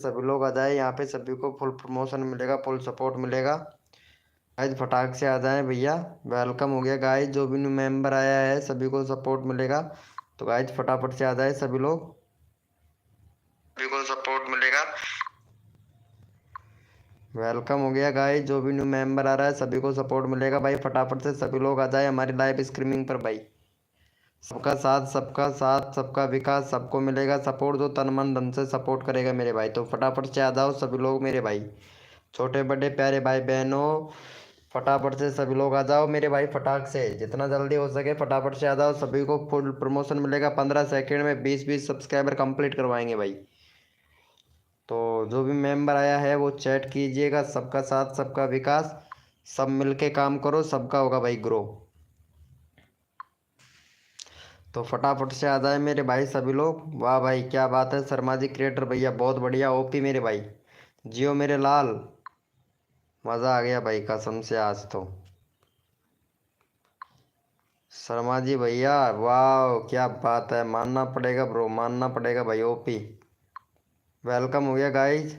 सभी लोग आ जाए यहाँ पे, सभी को फुल प्रमोशन मिलेगा, फुल सपोर्ट मिलेगा। गाइज फटाक से आ जाए भैया, वेलकम हो गया गाइज। जो भी न्यू मेंबर आया है सभी को सपोर्ट मिलेगा, तो गाइज फटाफट से आ जाए सभी लोग, सभी को सपोर्ट मिलेगा। वेलकम हो गया गाइज। जो भी न्यू मेंबर आ रहा है सभी को सपोर्ट मिलेगा भाई, फटाफट से सभी लोग आ जाए हमारी लाइव स्ट्रीमिंग पर भाई। सबका साथ सबका साथ सबका विकास, सबको मिलेगा सपोर्ट जो तन मन धन से सपोर्ट करेगा मेरे भाई। तो फटाफट से आ जाओ सभी लोग मेरे भाई, छोटे बड़े प्यारे भाई बहनों, फटाफट से सभी लोग आ जाओ मेरे भाई। फटाक से जितना जल्दी हो सके फटाफट से आ जाओ, सभी को फुल प्रमोशन मिलेगा। 15 सेकंड में 20-20 सब्सक्राइबर कंप्लीट करवाएंगे भाई। तो जो भी मेंबर आया है वो चैट कीजिएगा, सबका साथ सबका विकास, सब मिलके काम करो, सबका होगा भाई ग्रो। तो फटाफट से आ जाए मेरे भाई सभी लोग। वाह भाई क्या बात है, शर्मा जी क्रिएटर भैया बहुत बढ़िया, ओपी मेरे भाई, जियो मेरे लाल, मज़ा आ गया भाई कसम से आज तो। शर्मा जी भैया वाह क्या बात है, मानना पड़ेगा ब्रो, मानना पड़ेगा भाई, ओपी। वेलकम हो गया गाइज,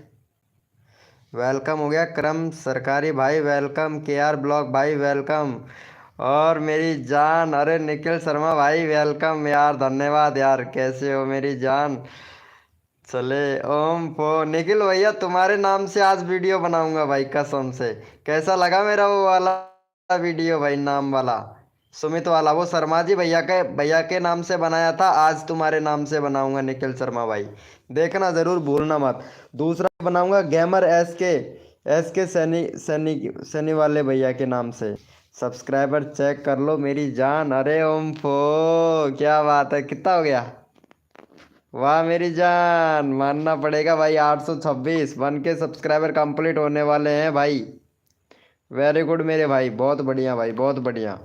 वेलकम हो गया क्रम सरकारी भाई, वेलकम के आर ब्लॉक भाई, वेलकम। और मेरी जान, अरे निखिल शर्मा भाई वेलकम यार, धन्यवाद यार, कैसे हो मेरी जान। चले ओम पो निखिल भैया, तुम्हारे नाम से आज वीडियो बनाऊंगा भाई कसम से। कैसा लगा मेरा वो वाला वीडियो भाई, नाम वाला सुमित वाला, वो शर्मा जी भैया के नाम से बनाया था, आज तुम्हारे नाम से बनाऊंगा निखिल शर्मा भाई, देखना जरूर भूलना मत। दूसरा बनाऊंगा गेमर एस के सैनी सैनी सैनी वाले भैया के नाम से, सब्सक्राइबर चेक कर लो मेरी जान। अरे ओम फो क्या बात है, कितना हो गया, वाह मेरी जान, मानना पड़ेगा भाई। 826 1 के सब्सक्राइबर कंप्लीट होने वाले हैं भाई, वेरी गुड मेरे भाई, बहुत बढ़िया भाई, बहुत बढ़िया,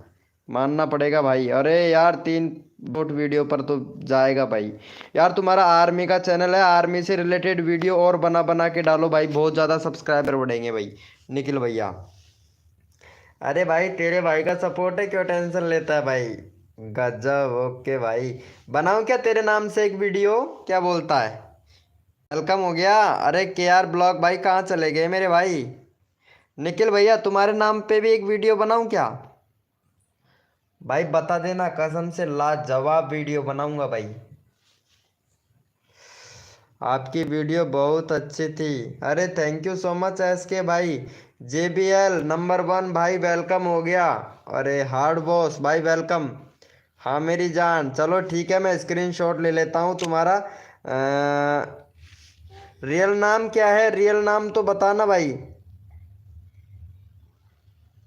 मानना पड़ेगा भाई। अरे यार 3 वोट वीडियो पर तो जाएगा भाई। यार तुम्हारा आर्मी का चैनल है, आर्मी से रिलेटेड वीडियो और बना बना के डालो भाई, बहुत ज़्यादा सब्सक्राइबर बढ़ेंगे भाई निखिल भैया। अरे भाई तेरे भाई का सपोर्ट है, क्यों टेंशन लेता है भाई। गजब, ओके भाई, बनाऊं क्या तेरे नाम से एक वीडियो, क्या बोलता है। वेलकम हो गया। अरे के आर ब्लॉग भाई कहाँ चले गए मेरे भाई। निखिल भैया तुम्हारे नाम पे भी एक वीडियो बनाऊं क्या भाई, बता देना, कसम से लाजवाब वीडियो बनाऊंगा भाई। आपकी वीडियो बहुत अच्छी थी। अरे thank you so much S के भाई। JBL नंबर 1 भाई वेलकम हो गया। अरे हार्ड बॉस भाई वेलकम। हाँ मेरी जान, चलो ठीक है, मैं स्क्रीनशॉट ले लेता हूँ तुम्हारा। रियल नाम क्या है, रियल नाम तो बताना भाई।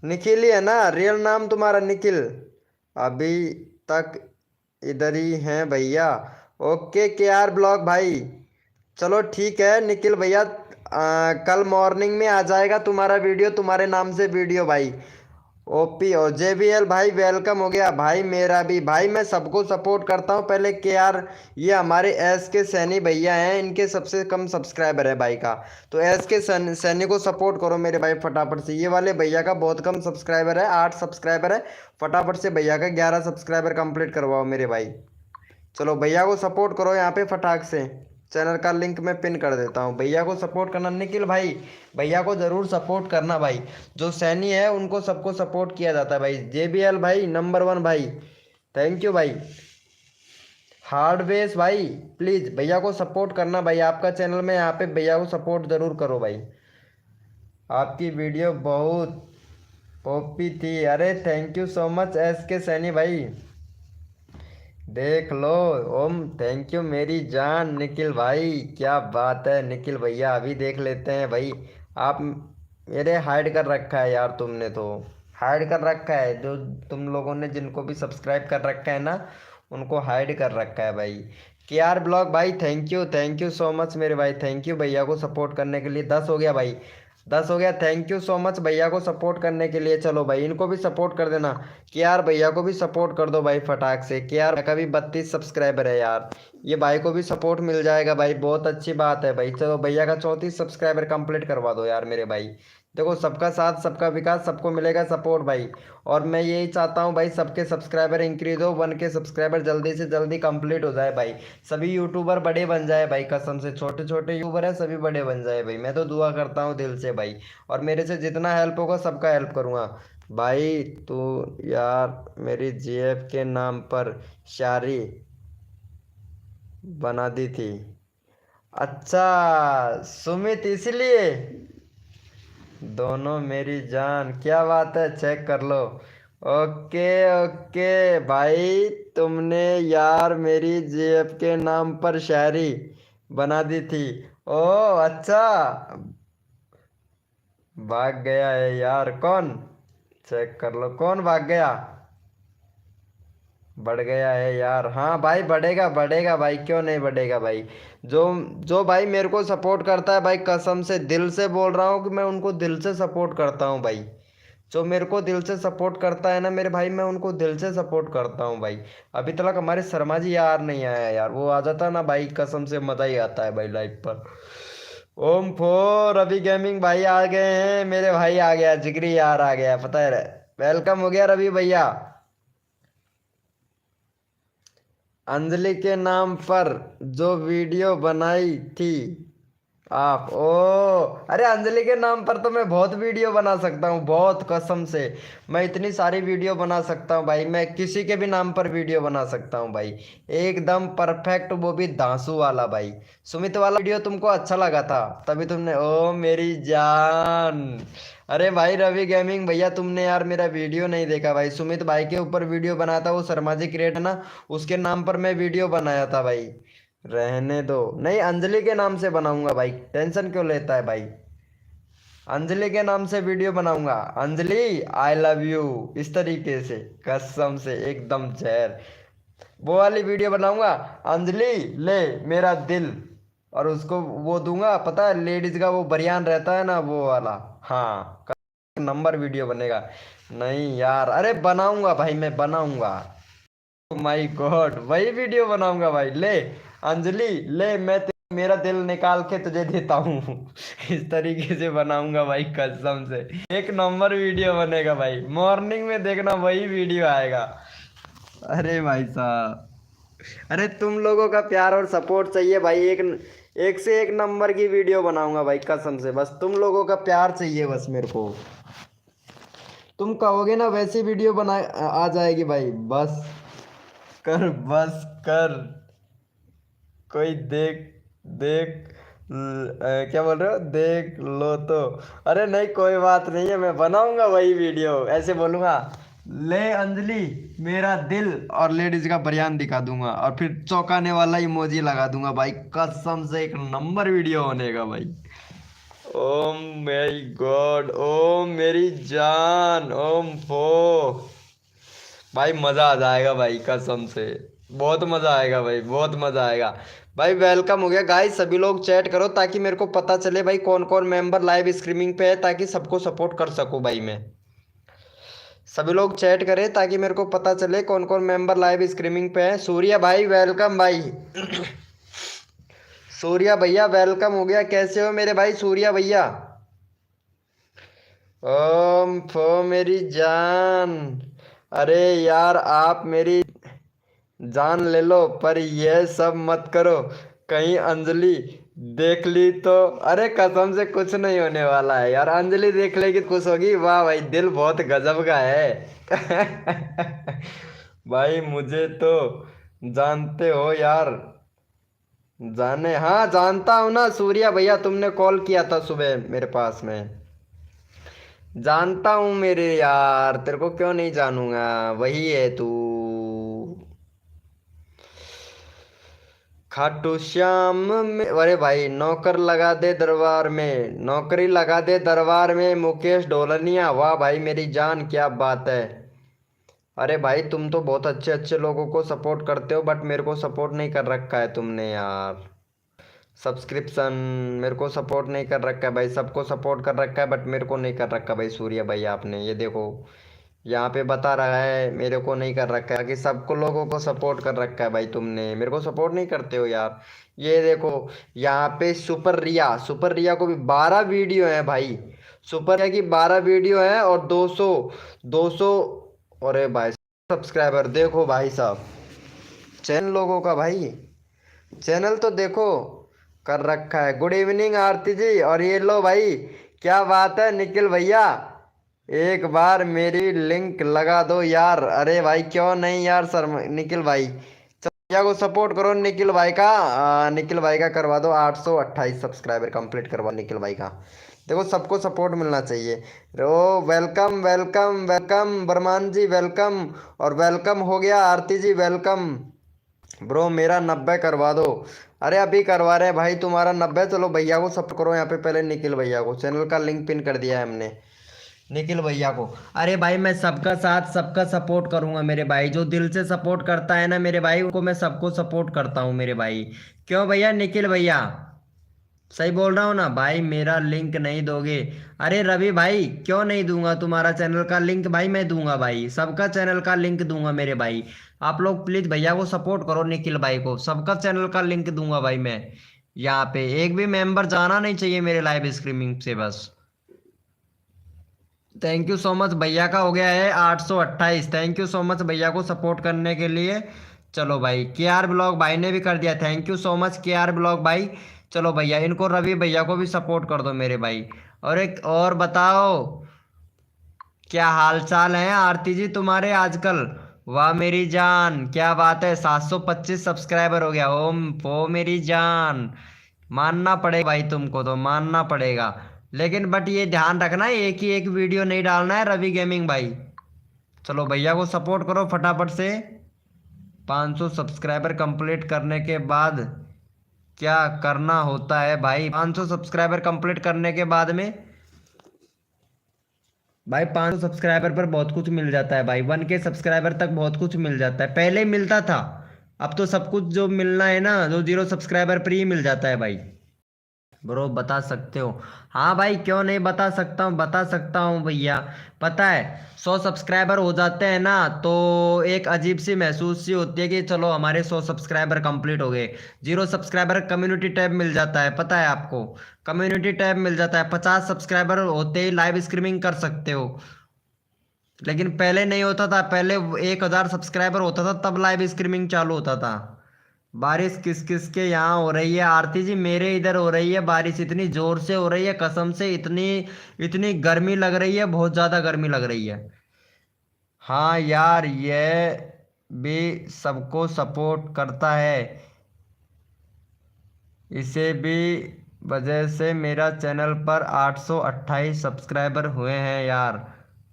निखिल ही है ना रियल नाम तुम्हारा, निखिल। अभी तक इधर ही हैं भैया। ओके के आर ब्लॉक भाई, चलो ठीक है निखिल भैया, कल मॉर्निंग में आ जाएगा तुम्हारा वीडियो, तुम्हारे नाम से वीडियो भाई। ओपी और JBL भाई वेलकम हो गया भाई, मेरा भी भाई, मैं सबको सपोर्ट करता हूँ पहले के आर। ये हमारे एस के सैनी भैया हैं, इनके सबसे कम सब्सक्राइबर है भाई का, तो एस के सैनी को सपोर्ट करो मेरे भाई फटाफट से। ये वाले भैया का बहुत कम सब्सक्राइबर है, 8 सब्सक्राइबर है, फटाफट से भैया का 11 सब्सक्राइबर कंप्लीट करवाओ मेरे भाई। चलो भैया को सपोर्ट करो यहाँ पे फटाक से, चैनल का लिंक मैं पिन कर देता हूँ, भैया को सपोर्ट करना निखिल भाई, भैया को ज़रूर सपोर्ट करना भाई। जो सैनी है उनको सबको सपोर्ट किया जाता है भाई। JBL भाई नंबर 1 भाई, थैंक यू भाई। हार्डवेस भाई प्लीज़ भैया को सपोर्ट करना भाई, आपका चैनल में यहाँ पे भैया को सपोर्ट ज़रूर करो भाई। आपकी वीडियो बहुत ओपी थी। अरे thank you so much S के सैनी भाई, देख लो। ओम थैंक यू मेरी जान निखिल भाई, क्या बात है निखिल भैया, अभी देख लेते हैं भाई। आप मेरे हाइड कर रखा है यार, तुमने तो हाइड कर रखा है, जो तुम लोगों ने जिनको भी सब्सक्राइब कर रखा है ना उनको हाइड कर रखा है भाई। के आर ब्लॉग भाई थैंक यू सो मच मेरे भाई, थैंक यू भैया को सपोर्ट करने के लिए। 10 हो गया भाई, 10 हो गया, थैंक यू सो मच भैया को सपोर्ट करने के लिए। चलो भाई इनको भी सपोर्ट कर देना, के आर भैया को भी सपोर्ट कर दो भाई फटाक से। के आर का भी 32 सब्सक्राइबर है यार, ये भाई को भी सपोर्ट मिल जाएगा भाई, बहुत अच्छी बात है भाई। चलो भैया का 34 सब्सक्राइबर कंप्लीट करवा दो यार मेरे भाई, देखो, सबका साथ सबका विकास, सबको मिलेगा सपोर्ट भाई। और मैं यही चाहता हूँ भाई, सबके सब्सक्राइबर इंक्रीज हो, 1K सब्सक्राइबर जल्दी से जल्दी कंप्लीट हो जाए भाई। सभी यूट्यूबर बड़े बन जाए भाई, कसम से। छोटे छोटे यूट्यूबर है, सभी बड़े बन जाए भाई। मैं तो दुआ करता हूँ दिल से भाई। और मेरे से जितना हेल्प होगा सबका हेल्प करूँगा भाई। तू यार मेरी जीएफ के नाम पर शायरी बना दी थी। अच्छा सुमित, इसलिए दोनों मेरी जान, क्या बात है, चेक कर लो। ओके ओके भाई, तुमने यार मेरी जेब के नाम पर शायरी बना दी थी। ओ अच्छा, भाग गया है यार कौन? चेक कर लो कौन भाग गया। बढ़ गया है यार, हाँ भाई बढ़ेगा बढ़ेगा भाई, क्यों नहीं बढ़ेगा भाई। जो जो भाई मेरे को सपोर्ट करता है भाई, कसम से दिल से बोल रहा हूँ कि मैं उनको दिल से सपोर्ट करता हूँ भाई। जो मेरे को दिल से सपोर्ट करता है ना मेरे भाई, मैं उनको दिल से सपोर्ट करता हूँ भाई। अभी तक हमारे शर्मा जी यार नहीं आया यार, वो आ जाता ना भाई, कसम से मजा ही आता है भाई लाइफ पर। ओम फोर रवि गेमिंग भाई आ गए हैं, मेरे भाई आ गया, जिगरी यार आ गया, पता है। वेलकम हो गया रवि भैया। अंजलि के नाम पर जो वीडियो बनाई थी आप, ओ अरे अंजलि के नाम पर तो मैं बहुत वीडियो बना सकता हूँ, बहुत, कसम से। मैं इतनी सारी वीडियो बना सकता हूँ भाई, मैं किसी के भी नाम पर वीडियो बना सकता हूँ भाई। एकदम परफेक्ट, वो भी धांसू वाला भाई। सुमित वाला वीडियो तुमको अच्छा लगा था, तभी तुमने, ओ मेरी जान। अरे भाई रवि गेमिंग भैया, तुमने यार मेरा वीडियो नहीं देखा भाई। सुमित भाई के ऊपर वीडियो बनाया था, वो शर्मा जी क्रिएट है ना, उसके नाम पर मैं वीडियो बनाया था भाई। रहने दो, नहीं अंजलि के नाम से बनाऊंगा भाई, टेंशन क्यों लेता है भाई। अंजलि के नाम से वीडियो बनाऊंगा, अंजलि आई लव यू, इस तरीके से, कसम से एकदम जहर। वो वाली वीडियो बनाऊंगा, अंजलि ले मेरा दिल, और उसको वो दूंगा, पता है लेडीज का वो बरियान रहता है ना, वो वाला। हाँ, नंबर वीडियो बनेगा। नहीं यार, अरे बनाऊंगा भाई, मैं बनाऊंगा। माय गॉड, वही वीडियो बनाऊंगा भाई। ले अंजलि ले, मेरा दिल निकाल के तुझे देता हूँ। इस तरीके से बनाऊंगा भाई, कसम से। एक नंबर वीडियो बनेगा भाई, मॉर्निंग में देखना वही वीडियो आएगा। अरे भाई साहब, अरे तुम लोगों का प्यार और सपोर्ट चाहिए भाई, एक एक से एक नंबर की वीडियो बनाऊंगा भाई, कसम से। बस तुम लोगों का प्यार चाहिए बस मेरे को। तुम कहोगे ना वैसी वीडियो बना, आ जाएगी भाई, बस कर, बस कर। कोई देख, देख क्या बोल रहे हो, देख लो तो। अरे नहीं, कोई बात नहीं है, मैं बनाऊंगा वही वीडियो, ऐसे बोलूंगा, ले अंजलि मेरा दिल, और लेडीज का बयान दिखा दूंगा, और फिर चौंकाने वाला इमोजी लगा दूंगा भाई, कसम से एक नंबर वीडियो बनेगा भाई। ओम मेरी गॉड, ओम मेरी जान, ओम फो भाई, मजा आ जाएगा भाई, कसम से। बहुत मजा आएगा भाई, बहुत मजा आएगा भाई। वेलकम हो गया गाइस, सभी लोग चैट करो ताकि मेरे को पता चले भाई कौन कौन मेंबर लाइव स्ट्रीमिंग पे है, ताकि सबको सपोर्ट कर सकूं भाई मैं। सभी लोग चैट करें ताकि मेरे को पता चले कौन कौन मेंबर लाइव स्ट्रीमिंग पे है। सूर्या भाई वेलकम भाई। सूर्या भैया वेलकम हो गया, कैसे हो मेरे भाई सूर्या भैया। ओम फो मेरी जान, अरे यार आप मेरी जान ले लो, पर यह सब मत करो, कहीं अंजलि देख ली तो। अरे कसम से कुछ नहीं होने वाला है यार, अंजलि देख लेगी तो खुश होगी, वाह भाई, दिल बहुत गजब का है। भाई मुझे तो जानते हो यार, जाने, हाँ जानता हूँ ना सूर्या भैया, तुमने कॉल किया था सुबह मेरे पास में। जानता हूँ मेरे यार, तेरे को क्यों नहीं जानूंगा, वही है तू। खाटू श्याम में, अरे भाई नौकर लगा दे दरबार में, नौकरी लगा दे दरबार में, मुकेश ढोलनिया, वाह भाई मेरी जान, क्या बात है। अरे भाई तुम तो बहुत अच्छे अच्छे लोगों को सपोर्ट करते हो, बट मेरे को सपोर्ट नहीं कर रखा है तुमने यार। सब्सक्रिप्शन, मेरे को सपोर्ट नहीं कर रखा है भाई, सबको सपोर्ट कर रखा है बट मेरे को नहीं कर रखा भाई। सूर्या भाई आपने ये देखो, यहाँ पे बता रहा है मेरे को नहीं कर रखा है, कि सबको लोगों को सपोर्ट कर रखा है भाई, तुमने मेरे को सपोर्ट नहीं करते हो यार। ये देखो यहाँ पे सुपर रिया, सुपर रिया को भी 12 वीडियो है भाई। सुपर क्या की 12 वीडियो है और 200 अरे भाई सब्सक्राइबर देखो भाई साहब, चैनल लोगों का भाई, चैनल तो देखो कर रखा है। गुड इवनिंग आरती जी, और ये लो भाई, क्या बात है निखिल भैया, एक बार मेरी लिंक लगा दो यार। अरे भाई क्यों नहीं यार सर, निखिल भाई भैया को सपोर्ट करो, निखिल भाई का निखिल भाई का करवा दो 828 सब्सक्राइबर कंप्लीट करवा निखिल भाई का। देखो सबको सपोर्ट मिलना चाहिए। रो वेलकम वेलकम वेलकम बरमान जी वेलकम, और वेलकम हो गया आरती जी वेलकम। ब्रो मेरा 90 करवा दो। अरे अभी करवा रहे हैं भाई तुम्हारा 90। चलो भैया को सपोर्ट करो यहाँ पे, पहले निखिल भैया को, चैनल का लिंक पिन कर दिया है हमने निखिल भैया को। अरे भाई मैं सबका साथ सबका सपोर्ट करूंगा मेरे भाई, जो दिल से सपोर्ट करता है ना मेरे भाई, उनको मैं सबको सपोर्ट करता हूँ मेरे भाई। क्यों भैया निखिल भैया, सही बोल रहा हूँ ना भाई, मेरा लिंक नहीं दोगे? अरे रवि भाई क्यों नहीं दूंगा, तुम्हारा चैनल का लिंक भाई मैं दूंगा भाई, सबका चैनल का लिंक दूंगा मेरे भाई। आप लोग प्लीज भैया को सपोर्ट करो, निखिल भाई को सबका चैनल का लिंक दूंगा भाई मैं। यहाँ पे एक भी मेंबर जाना नहीं चाहिए मेरे लाइव स्ट्रीमिंग से बस। थैंक यू सो मच भैया का हो गया है 828। थैंक यू सो मच भैया को सपोर्ट करने के लिए। चलो भाई के आर ब्लॉग भाई ने भी कर दिया, थैंक यू सो मच के आर ब्लॉग भाई। चलो भैया इनको रवि भैया को भी सपोर्ट कर दो मेरे भाई। और एक और बताओ, क्या हाल चाल है आरती जी तुम्हारे आजकल? वाह मेरी जान क्या बात है, 725 सब्सक्राइबर हो गया। ओम ओ मेरी जान, मानना पड़ेगा भाई, तुमको तो मानना पड़ेगा। लेकिन बट ये ध्यान रखना है एक ही एक वीडियो नहीं डालना है रवि गेमिंग भाई। चलो भैया को सपोर्ट करो फटाफट से। 500 सब्सक्राइबर कंप्लीट करने के बाद क्या करना होता है भाई? 500 सब्सक्राइबर कंप्लीट करने के बाद में भाई 500 सब्सक्राइबर पर बहुत कुछ मिल जाता है भाई, 1K सब्सक्राइबर तक बहुत कुछ मिल जाता है, पहले ही मिलता था। अब तो सब कुछ जो मिलना है ना, जो 0 सब्सक्राइबर पर ही मिल जाता है भाई। ब्रो बता सकते हो? हाँ भाई क्यों नहीं बता सकता हूँ, बता सकता हूँ भैया। पता है 100 सब्सक्राइबर हो जाते हैं ना, तो एक अजीब सी महसूस सी होती है कि चलो हमारे 100 सब्सक्राइबर कंप्लीट हो गए। 0 सब्सक्राइबर कम्युनिटी टैब मिल जाता है, पता है आपको? कम्युनिटी टैब मिल जाता है, 50 सब्सक्राइबर होते ही लाइव स्ट्रीमिंग कर सकते हो। लेकिन पहले नहीं होता था, पहले 1000 सब्सक्राइबर होता था तब लाइव स्ट्रीमिंग चालू होता था। बारिश किस किस के यहाँ हो रही है आरती जी? मेरे इधर हो रही है बारिश, इतनी जोर से हो रही है कसम से, इतनी इतनी गर्मी लग रही है, बहुत ज्यादा गर्मी लग रही है। हाँ यार ये भी सबको सपोर्ट करता है, इसे भी वजह से मेरा चैनल पर 828 सब्सक्राइबर हुए हैं यार।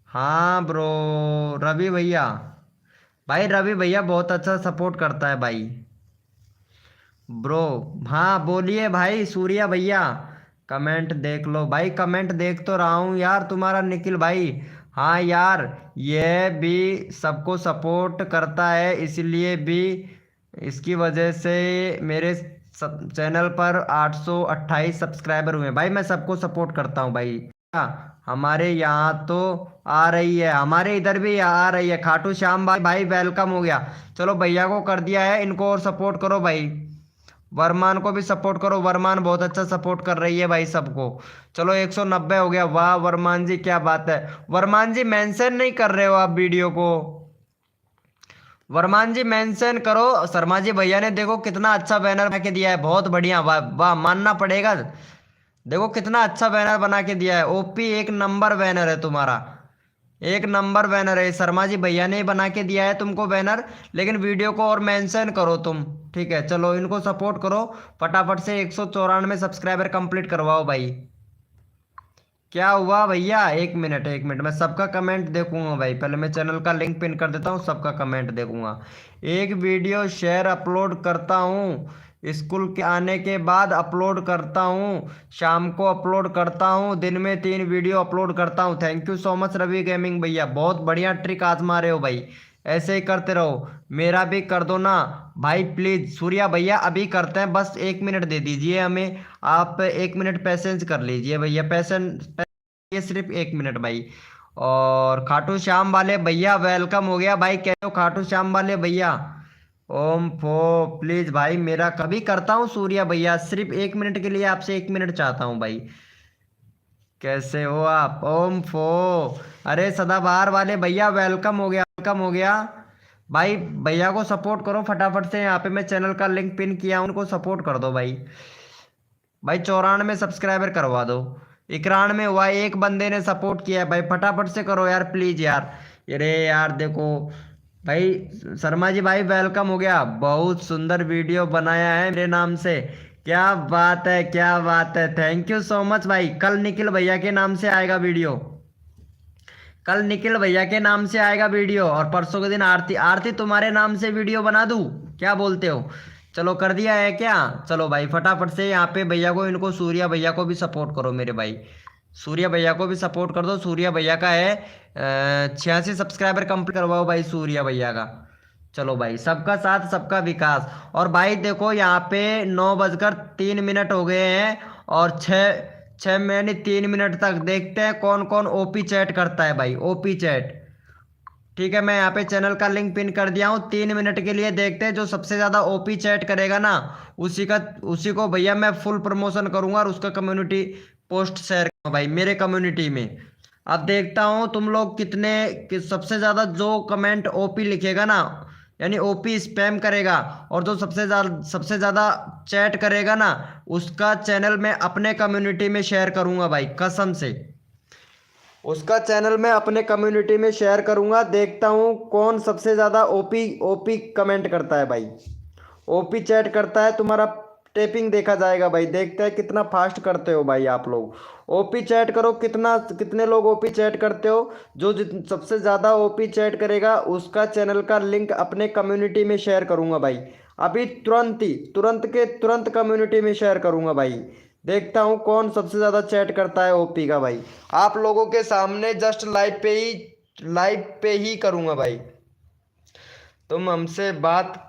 हाँ ब्रो रवि भैया, भाई रवि भैया बहुत अच्छा सपोर्ट करता है भाई। ब्रो हाँ बोलिए भाई सूर्या भैया। कमेंट देख लो भाई, कमेंट देख तो रहा हूँ यार तुम्हारा निखिल भाई। हाँ यार ये भी सबको सपोर्ट करता है, इसलिए भी इसकी वजह से मेरे चैनल पर 828 सब्सक्राइबर हुए भाई। मैं सबको सपोर्ट करता हूँ भाई। हाँ, हमारे यहाँ तो आ रही है, हमारे इधर भी आ रही है खाटू श्याम भाई। भाई वेलकम हो गया। चलो भैया को कर दिया है, इनको और सपोर्ट करो भाई। वरमान को भी सपोर्ट करो, वरमान बहुत अच्छा सपोर्ट कर रही है भाई सबको। चलो 190 हो गया, वाह वरमान जी क्या बात है। वरमान जी मेंशन नहीं कर रहे हो आप वीडियो को, वरमान जी मेंशन करो। शर्मा जी भैया ने देखो कितना अच्छा बैनर बना के दिया है, बहुत बढ़िया, वाह वाह मानना पड़ेगा। देखो कितना अच्छा बैनर बना के दिया है, ओपी एक नंबर बैनर है तुम्हारा, एक नंबर बैनर है। शर्मा जी भैया ने बना के दिया है तुमको बैनर, लेकिन वीडियो को और मेंशन करो तुम, ठीक है? चलो इनको सपोर्ट करो फटाफट से, 194 सब्सक्राइबर कंप्लीट करवाओ भाई। क्या हुआ भैया? एक मिनट एक मिनट, मैं सबका कमेंट देखूंगा भाई, पहले मैं चैनल का लिंक पिन कर देता हूँ, सबका कमेंट देखूंगा। एक वीडियो शेयर अपलोड करता हूँ, स्कूल के आने के बाद अपलोड करता हूँ, शाम को अपलोड करता हूँ, दिन में 3 वीडियो अपलोड करता हूँ। Thank you so much Ravi gaming भैया, बहुत बढ़िया ट्रिक आजमा रहे हो भाई, ऐसे ही करते रहो। मेरा भी कर दो ना भाई प्लीज। सूर्या भैया अभी करते हैं, बस 1 मिनट दे दीजिए हमें, आप 1 मिनट पैसेंस कर लीजिए भैया, पैसेंस, ये सिर्फ 1 मिनट भाई। और खाटू श्याम वाले भैया वेलकम हो गया भाई, कैसे हो खाटू श्याम वाले भैया? ओम फो प्लीज भाई, मेरा कभी करता हूँ सूर्या भैया, सिर्फ 1 मिनट के लिए आपसे 1 मिनट चाहता हूँ भाई। कैसे हो आप? ओम फो। अरे सदाबहार वाले भैया वेलकम हो गया, वेलकम हो गया। भाई भैया को सपोर्ट करो फटाफट से, यहाँ पे मैं चैनल का लिंक पिन किया हूं, उनको सपोर्ट कर दो भाई। भाई 94 सब्सक्राइबर करवा दो। 91 हुआ, एक बंदे ने सपोर्ट किया है भाई, फटाफट से करो यार प्लीज यार। अरे यार देखो भाई, शर्मा जी भाई वेलकम हो गया। बहुत सुंदर वीडियो बनाया है मेरे नाम से। क्या बात है, क्या बात है, थैंक यू सो मच भाई। कल निखिल भैया के नाम से आएगा वीडियो। कल निखिल भैया के नाम से आएगा वीडियो, और परसों के दिन आरती, आरती तुम्हारे नाम से वीडियो बना दूं? क्या बोलते हो? चलो कर दिया है क्या? चलो भाई फटाफट से यहाँ पे भैया को, इनको सूर्या भैया को भी सपोर्ट करो मेरे भाई। सूर्या भैया को भी सपोर्ट कर दो। सूर्या भैया का है 86 सब्सक्राइबर कंप्लीट करवाओ भाई सूर्या भैया का। चलो भाई, सबका साथ सबका विकास। और भाई देखो यहाँ पे 9:03 हो गए हैं, और 6 6 मिनट 3 मिनट तक देखते हैं कौन कौन ओपी चैट करता है भाई, ओपी चैट। ठीक है, मैं यहाँ पे चैनल का लिंक पिन कर दिया हूँ। 3 मिनट के लिए देखते हैं, जो सबसे ज्यादा ओपी चैट करेगा ना, उसी को भैया मैं फुल प्रमोशन करूंगा, और उसका कम्युनिटी पोस्ट शेयर करूंगा भाई मेरे कम्युनिटी में। अब देखता हूँ तुम लोग सबसे ज्यादा जो कमेंट ओपी लिखेगा ना, यानी ओपी स्पैम करेगा, और जो सबसे ज्यादा चैट करेगा ना, उसका चैनल मैं अपने कम्युनिटी में शेयर करूंगा भाई, कसम से। उसका चैनल मैं अपने कम्युनिटी में शेयर करूंगा। देखता हूँ कौन सबसे ज्यादा ओपी ओपी कमेंट करता है भाई, ओपी चैट करता है। तुम्हारा टेपिंग देखा जाएगा भाई, देखते हैं कितना फास्ट करते हो भाई आप लोग। ओपी चैट करो, कितने लोग ओपी चैट करते हो। जो सबसे ज़्यादा ओपी चैट करेगा, उसका चैनल का लिंक अपने कम्युनिटी में शेयर करूंगा भाई। अभी तुरंत कम्युनिटी में शेयर करूंगा भाई। देखता हूँ कौन सबसे ज़्यादा चैट करता है ओपी का भाई। आप लोगों के सामने जस्ट लाइव पे ही करूंगा भाई। तुम हमसे बात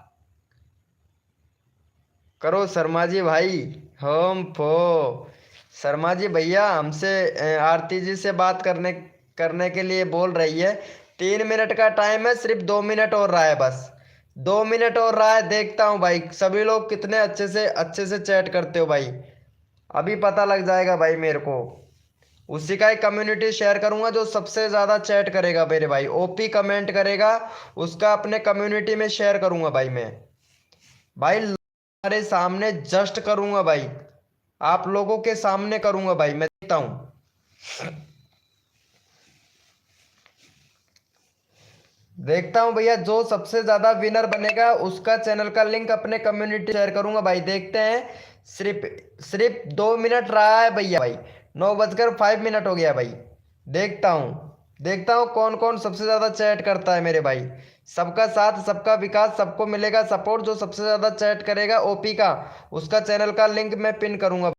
करो शर्मा जी भाई। हम फो शर्मा जी भैया हमसे आरती जी से बात करने करने के लिए बोल रही है। 3 मिनट का टाइम है, सिर्फ 2 मिनट और रहा है बस। 2 मिनट और रहा है। देखता हूँ भाई सभी लोग कितने अच्छे से चैट करते हो भाई। अभी पता लग जाएगा भाई मेरे को। उसी का एक कम्युनिटी शेयर करूंगा, जो सबसे ज्यादा चैट करेगा मेरे भाई, ओपी कमेंट करेगा, उसका अपने कम्युनिटी में शेयर करूंगा भाई मैं। भाई हमारे सामने जस्ट करूंगा भाई, आप लोगों के सामने करूंगा भाई। मैं देखता हूं, देखता हूं भैया, जो सबसे ज्यादा विनर बनेगा उसका चैनल का लिंक अपने कम्युनिटी शेयर करूंगा भाई। देखते हैं। सिर्फ सिर्फ 2 मिनट रहा है भैया भाई, 9:05 हो गया भाई। देखता हूं कौन कौन सबसे ज्यादा चैट करता है मेरे भाई। सबका साथ सबका विकास, सबको मिलेगा सपोर्ट। जो सबसे ज्यादा चैट करेगा ओपी का, उसका चैनल का लिंक मैं पिन करूंगा,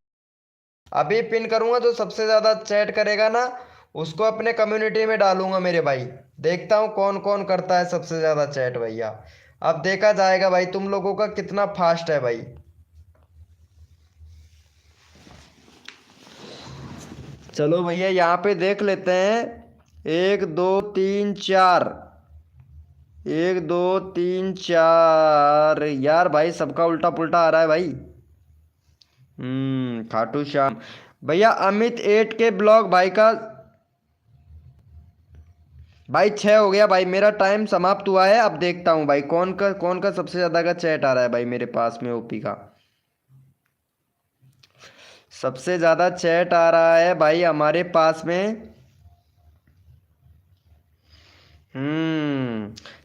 अभी पिन करूंगा। जो सबसे ज्यादा चैट करेगा ना, उसको अपने कम्युनिटी में डालूंगा मेरे भाई। देखता हूँ कौन कौन करता है सबसे ज्यादा चैट भैया। अब देखा जाएगा भाई तुम लोगों का कितना फास्ट है भाई। चलो भैया यहाँ पे देख लेते हैं। 1 2 3 4, 1 2 3 4। यार भाई सबका उल्टा पुल्टा आ रहा है भाई। खाटू श्याम भैया। अमित 8 के ब्लॉग भाई का भाई 6 हो गया भाई, मेरा टाइम समाप्त हुआ है। अब देखता हूँ भाई कौन का सबसे ज्यादा का चैट आ रहा है भाई मेरे पास में ओपी का। सबसे ज्यादा चैट आ रहा है भाई हमारे पास में।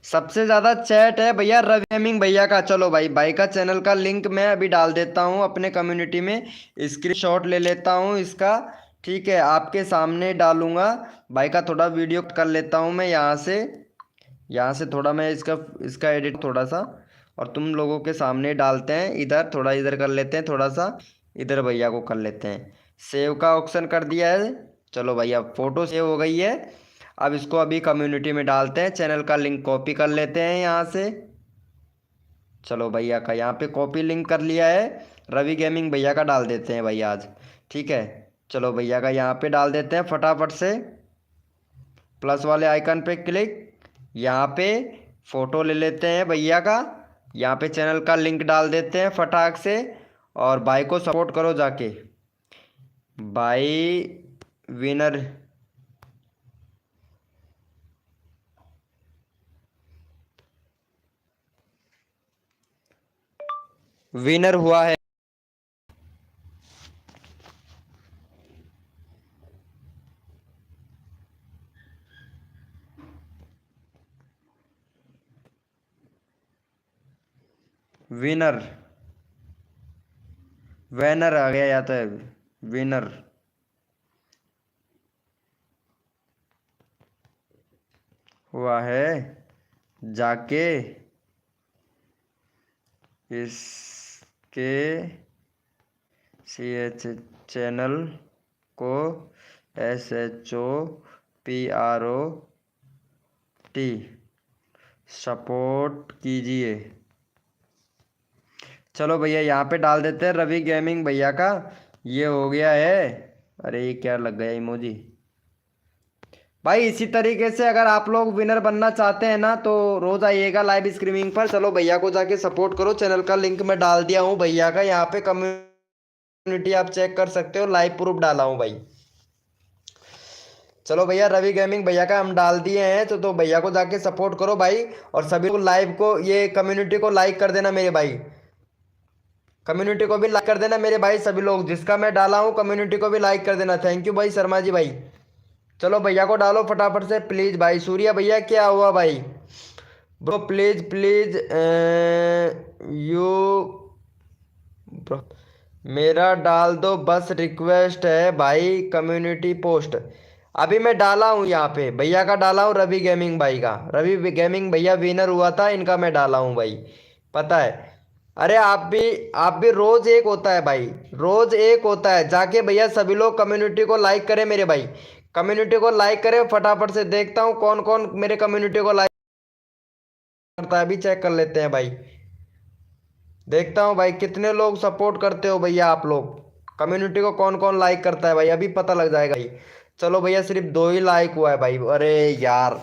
सबसे ज्यादा चैट है भैया रवि गेमिंग भैया का। चलो भाई, भाई का चैनल का लिंक मैं अभी डाल देता हूँ अपने कम्युनिटी में। स्क्रीनशॉट ले लेता हूँ इसका, ठीक है, आपके सामने डालूंगा। भाई का थोड़ा वीडियो कर लेता हूँ मैं यहाँ से थोड़ा मैं इसका इसका एडिट थोड़ा सा, और तुम लोगों के सामने डालते हैं। इधर थोड़ा इधर कर लेते हैं, थोड़ा सा इधर भैया को कर लेते हैं। सेव का ऑप्शन कर दिया है। चलो भैया फ़ोटो सेव हो गई है। अब इसको अभी कम्युनिटी में डालते हैं। चैनल का लिंक कॉपी कर लेते हैं यहाँ से। चलो भैया का यहाँ पे कॉपी लिंक कर लिया है। रवि गेमिंग भैया का डाल देते हैं भैया आज, ठीक है। चलो भैया का यहाँ पे डाल देते हैं फटाफट से। प्लस वाले आइकन पे क्लिक, यहाँ पे फ़ोटो ले लेते हैं भैया का। यहाँ पे चैनल का लिंक डाल देते हैं फटाक से। और भाई को सपोर्ट करो जाके। भाई विनर विनर हुआ है। विनर वैनर आ गया या तो विनर हुआ है। जाके इसके CH चैनल को SHOPROT सपोर्ट कीजिए। चलो भैया यहाँ पे डाल देते हैं रवि गेमिंग भैया का। ये हो गया है। अरे ये क्या लग गया इमोजी। भाई इसी तरीके से अगर आप लोग विनर बनना चाहते हैं ना तो रोज आइएगा लाइव स्ट्रीमिंग पर। चलो भैया को जाके सपोर्ट करो। चैनल का लिंक मैं डाल दिया हूँ भैया का। यहाँ पे कम्युनिटी आप चेक कर सकते हो। लाइव प्रूफ डाला हूँ भाई। चलो भैया रवि गेमिंग भैया का हम डाल दिए हैं तो भैया को जाके सपोर्ट करो भाई। और सभी को लाइव को ये कम्युनिटी को लाइक कर देना मेरे भाई। कम्युनिटी को भी लाइक कर देना मेरे भाई। सभी लोग जिसका मैं डाला हूँ कम्युनिटी को भी लाइक कर देना। थैंक यू भाई शर्मा जी भाई। चलो भैया को डालो फटाफट से प्लीज भाई। सूर्या भैया क्या हुआ भाई। Bro please please you bro मेरा डाल दो बस रिक्वेस्ट है भाई कम्युनिटी पोस्ट। अभी मैं डाला हूँ यहाँ पे भैया का डाला हूँ रवि गेमिंग भाई का। रवि गेमिंग भैया विनर हुआ था इनका मैं डाला हूँ भाई। पता है। अरे आप भी रोज एक होता है भाई। रोज एक होता है। जाके भैया सभी लोग कम्युनिटी को लाइक करें मेरे भाई। कम्युनिटी को लाइक करें फटाफट से। देखता हूँ कौन कौन मेरे कम्युनिटी को लाइक करता है। अभी चेक कर लेते हैं भाई। देखता हूँ भाई कितने लोग सपोर्ट करते हो भैया आप लोग। कम्युनिटी को कौन कौन लाइक करता है भाई अभी पता लग जाएगा भाई। चलो भैया सिर्फ 2 ही लाइक हुआ है भाई। अरे यार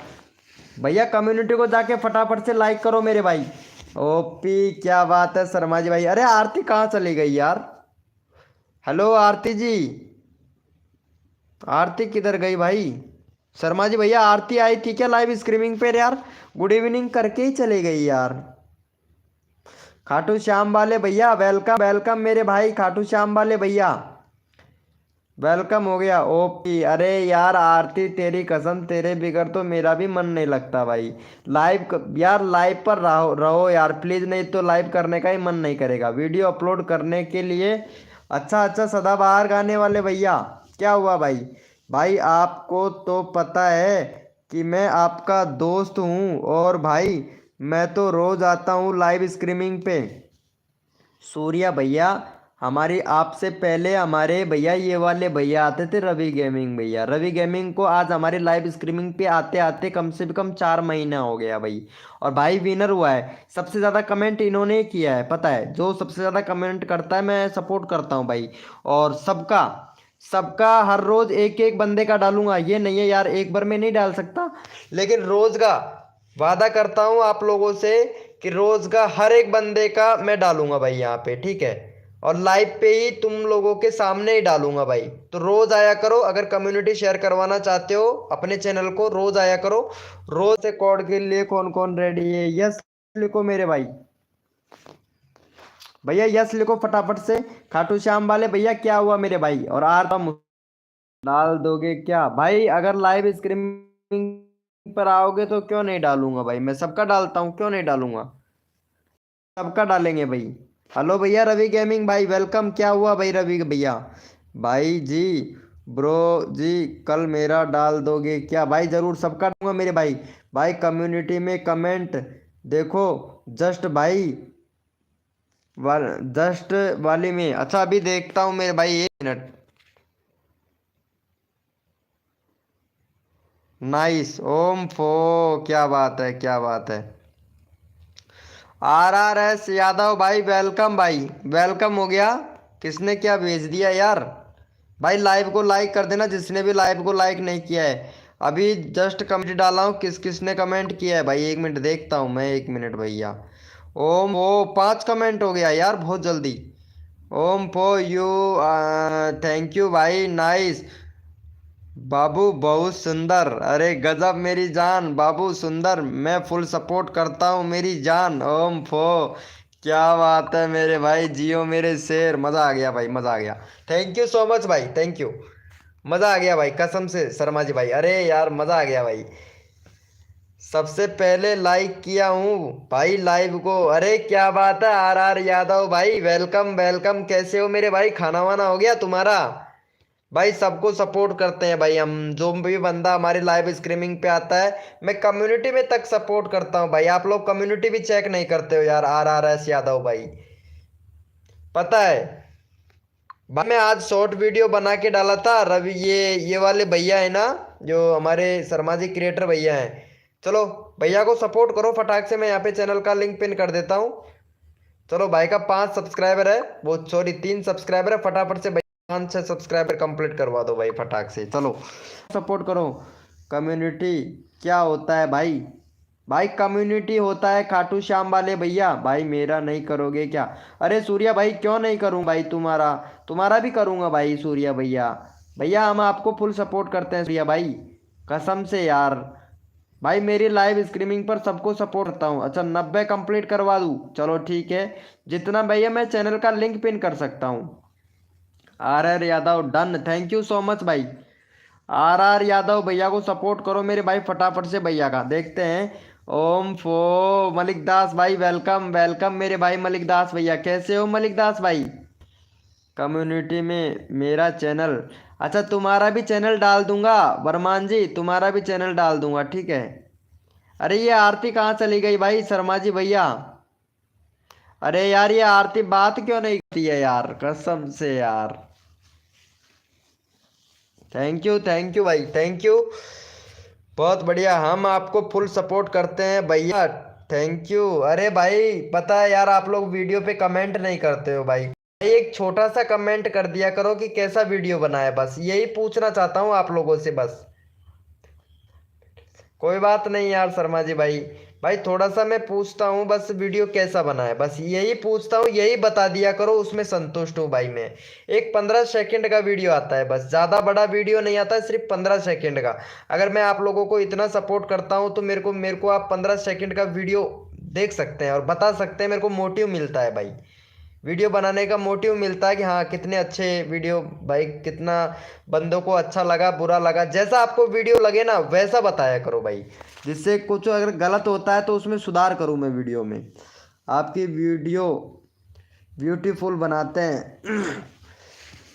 भैया कम्युनिटी को जाके फटाफट से लाइक करो मेरे भाई। ओपी क्या बात है शर्मा जी भाई। अरे आरती कहाँ चली गई यार। हेलो आरती जी। आरती किधर गई भाई। शर्मा जी भैया आरती आई थी क्या लाइव स्ट्रीमिंग पे यार। गुड इवनिंग करके ही चली गई यार। खाटू श्याम वाले भैया वेलकम वेलकम मेरे भाई। खाटू श्याम वाले भैया वेलकम हो गया। ओपी अरे यार आरती तेरी कसम तेरे बिगड़ तो मेरा भी मन नहीं लगता भाई। यार लाइव पर रहो रहो यार प्लीज। नहीं तो लाइव करने का ही मन नहीं करेगा। वीडियो अपलोड करने के लिए अच्छा अच्छा सदाबहार गाने वाले भैया क्या हुआ भाई। भाई आपको तो पता है कि मैं आपका दोस्त हूँ और भाई मैं तो रोज आता हूँ लाइव स्ट्रीमिंग पे। सूर्या भैया हमारी आपसे पहले हमारे भैया ये वाले भैया आते थे रवि गेमिंग भैया। रवि गेमिंग को आज हमारे लाइव स्ट्रीमिंग पे आते आते कम से कम 4 महीना हो गया भाई। और भाई विनर हुआ है। सबसे ज़्यादा कमेंट इन्होंने ही किया है। पता है जो सबसे ज़्यादा कमेंट करता है मैं सपोर्ट करता हूँ भाई। और सबका सबका हर रोज एक एक बंदे का डालूंगा। ये नहीं है यार एक बार में नहीं डाल सकता। लेकिन रोज का वादा करता हूँ आप लोगों से कि रोज का हर एक बंदे का मैं डालूंगा भाई यहाँ पे। ठीक है। और लाइव पे ही तुम लोगों के सामने ही डालूंगा भाई। तो रोज आया करो। अगर कम्युनिटी शेयर करवाना चाहते हो अपने चैनल को रोज आया करो। रोज से कोड के लिए कौन कौन रेडी है यस लिखो मेरे भाई। भैया यस लिखो फटाफट से। खाटू श्याम वाले भैया क्या हुआ मेरे भाई। और आर डाल दोगे क्या भाई। अगर लाइव स्ट्रीमिंग पर आओगे तो क्यों नहीं डालूंगा भाई। मैं सबका डालता हूँ क्यों नहीं डालूंगा। सबका डालेंगे भाई। हेलो भैया रवि गेमिंग भाई वेलकम। क्या हुआ भाई रवि भैया। भाई जी ब्रो जी कल मेरा डाल दोगे क्या भाई। जरूर सबका दूंगा मेरे भाई। भाई कम्युनिटी में कमेंट देखो जस्ट भाई जस्ट वाली में। अच्छा अभी देखता हूँ मेरे भाई 1 मिनट। नाइस ओम फो क्या बात है क्या बात है। RRS यादव भाई वेलकम भाई। वेलकम हो गया। किसने क्या भेज दिया यार। भाई लाइव को लाइक कर देना जिसने भी लाइव को लाइक नहीं किया है। अभी जस्ट कमेंट डाला हूँ किस किसने कमेंट किया है भाई। 1 मिनट देखता हूँ मैं 1 मिनट भैया। ओम ओ 5 कमेंट हो गया यार बहुत जल्दी। ओम फो यू थैंक यू भाई नाइस। बाबू बहुत सुंदर, अरे गजब मेरी जान, बाबू सुंदर, मैं फुल सपोर्ट करता हूँ मेरी जान। ओम फो, क्या बात है मेरे भाई, जियो मेरे शेर, मज़ा आ गया भाई, मज़ा आ गया। थैंक यू सो मच भाई, थैंक यू। मज़ा आ गया भाई कसम से शर्मा जी भाई, अरे यार मज़ा आ गया भाई। सबसे पहले लाइक किया हूँ भाई लाइव को, अरे क्या बात है आर आर यादव भाई, वेलकम वेलकम, कैसे हो मेरे भाई, खाना वाना हो गया तुम्हारा? भाई सबको सपोर्ट करते हैं भाई हम, जो भी बंदा हमारे लाइव स्ट्रीमिंग पे आता है मैं कम्युनिटी में तक सपोर्ट करता हूँ भाई। आप लोग कम्युनिटी भी चेक नहीं करते हो यार, आर आर एस यादव भाई, पता है भाई। मैं आज शॉर्ट वीडियो बना के डाला था रवि, ये वाले भैया है ना, जो हमारे शर्मा जी क्रिएटर भैया हैं। चलो भैया को सपोर्ट करो फटाक से, मैं यहाँ पे चैनल का लिंक पिन कर देता हूँ। चलो भाई का 5 सब्सक्राइबर है, वो सॉरी 3 सब्सक्राइबर है, फटाफट से भाई 5 6 सब्सक्राइबर कंप्लीट करवा दो भाई फटाक से। चलो सपोर्ट करो। कम्युनिटी क्या होता है भाई? भाई कम्युनिटी होता है खाटू श्याम वाले भैया, भाई मेरा नहीं करोगे क्या? अरे सूर्या भाई क्यों नहीं करूं भाई, तुम्हारा तुम्हारा भी करूंगा भाई सूर्या भैया। भैया हम आपको फुल सपोर्ट करते हैं सूर्या भाई, कसम से यार। भाई मेरी लाइव स्ट्रीमिंग पर सबको सपोर्ट करता हूँ। अच्छा 90 कंप्लीट करवा दूँ, चलो ठीक है, जितना भैया मैं चैनल का लिंक पिन कर सकता हूँ। R R Yadav done, thank you so much भाई। आर आर यादव भैया को सपोर्ट करो मेरे भाई फटाफट से, भैया का देखते हैं। ओम फो मलिक दास भाई, वेलकम वेलकम मेरे भाई मलिक दास भैया, कैसे हो मलिक दास भाई? कम्युनिटी में मेरा चैनल, अच्छा तुम्हारा भी चैनल डाल दूंगा वर्मान जी, तुम्हारा भी चैनल डाल दूंगा ठीक है। अरे ये आरती कहाँ चली गई भाई शर्मा जी भैया? अरे यार ये आरती बात क्यों नहीं करती है यार, कसम से यार। थैंक यू भाई, थैंक यू, बहुत बढ़िया, हम आपको फुल सपोर्ट करते हैं भैया। Thank you. अरे भाई पता है यार आप लोग वीडियो पे कमेंट नहीं करते हो भाई, भाई एक छोटा सा कमेंट कर दिया करो कि कैसा वीडियो बना है, बस यही पूछना चाहता हूँ आप लोगों से बस। कोई बात नहीं यार शर्मा जी भाई, भाई थोड़ा सा मैं पूछता हूँ बस, वीडियो कैसा बना है बस यही पूछता हूँ, यही बता दिया करो, उसमें संतुष्ट हूँ भाई मैं। एक 15 सेकंड का वीडियो आता है बस, ज़्यादा बड़ा वीडियो नहीं आता है, सिर्फ 15 सेकंड का। अगर मैं आप लोगों को इतना सपोर्ट करता हूँ तो मेरे को आप 15 सेकंड का वीडियो देख सकते हैं और बता सकते हैं, मेरे को मोटिव मिलता है भाई। वीडियो बनाने का मोटिव मिलता है कि हाँ कितने अच्छे वीडियो, भाई कितना बंदों को अच्छा लगा बुरा लगा, जैसा आपको वीडियो लगे ना वैसा बताया करो भाई, जिससे कुछ अगर गलत होता है तो उसमें सुधार करूँ मैं वीडियो में। आपकी वीडियो ब्यूटीफुल बनाते हैं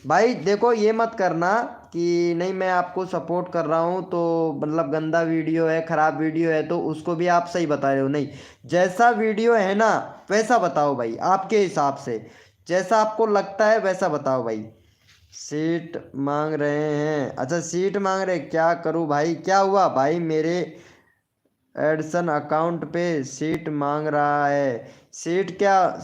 भाई। देखो ये मत करना कि नहीं मैं आपको सपोर्ट कर रहा हूँ तो मतलब गंदा वीडियो है खराब वीडियो है तो उसको भी आप सही बता रहे हो, नहीं, जैसा वीडियो है ना वैसा बताओ भाई, आपके हिसाब से जैसा आपको लगता है वैसा बताओ भाई। सीट मांग रहे हैं, अच्छा सीट मांग रहे, क्या करूँ भाई, क्या हुआ भाई? मेरे एडसन अकाउंट पे सीट मांग रहा है, सीट क्या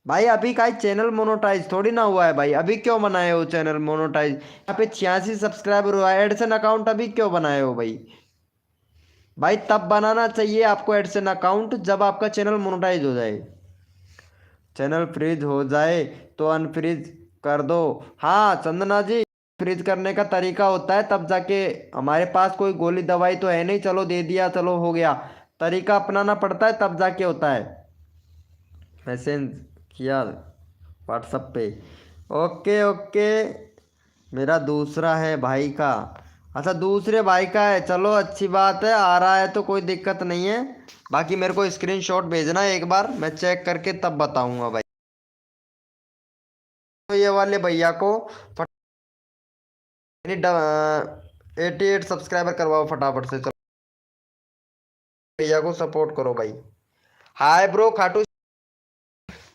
भाई? अभी का चैनल मोनोटाइज थोड़ी ना हुआ है भाई, अभी क्यों बनाए हो चैनल मोनोटाइज? यहाँ पे 86 सब्सक्राइबर हुआ है, एडसन अकाउंट अभी क्यों बनाए हो भाई? भाई तब बनाना चाहिए आपको एडसन अकाउंट जब आपका चैनल मोनोटाइज हो जाए। चैनल फ्रीज हो जाए तो अनफ्रीज कर दो। हाँ चंदना जी, फ्रीज करने का तरीका होता है तब जाके, हमारे पास कोई गोली दवाई तो है नहीं, चलो दे दिया चलो हो गया, तरीका अपनाना पड़ता है तब जाके होता है। मैसेज किया व्हाट्सएप पे, ओके ओके, मेरा दूसरा है भाई का, अच्छा दूसरे भाई का है, चलो अच्छी बात है, आ रहा है तो कोई दिक्कत नहीं है। बाकी मेरे को स्क्रीनशॉट भेजना है एक बार, मैं चेक करके तब बताऊंगा भाई। तो ये वाले भैया को 88 करवाओ फटाफट से, चलो भैया को सपोर्ट करो भाई। हाय ब्रो खाटू,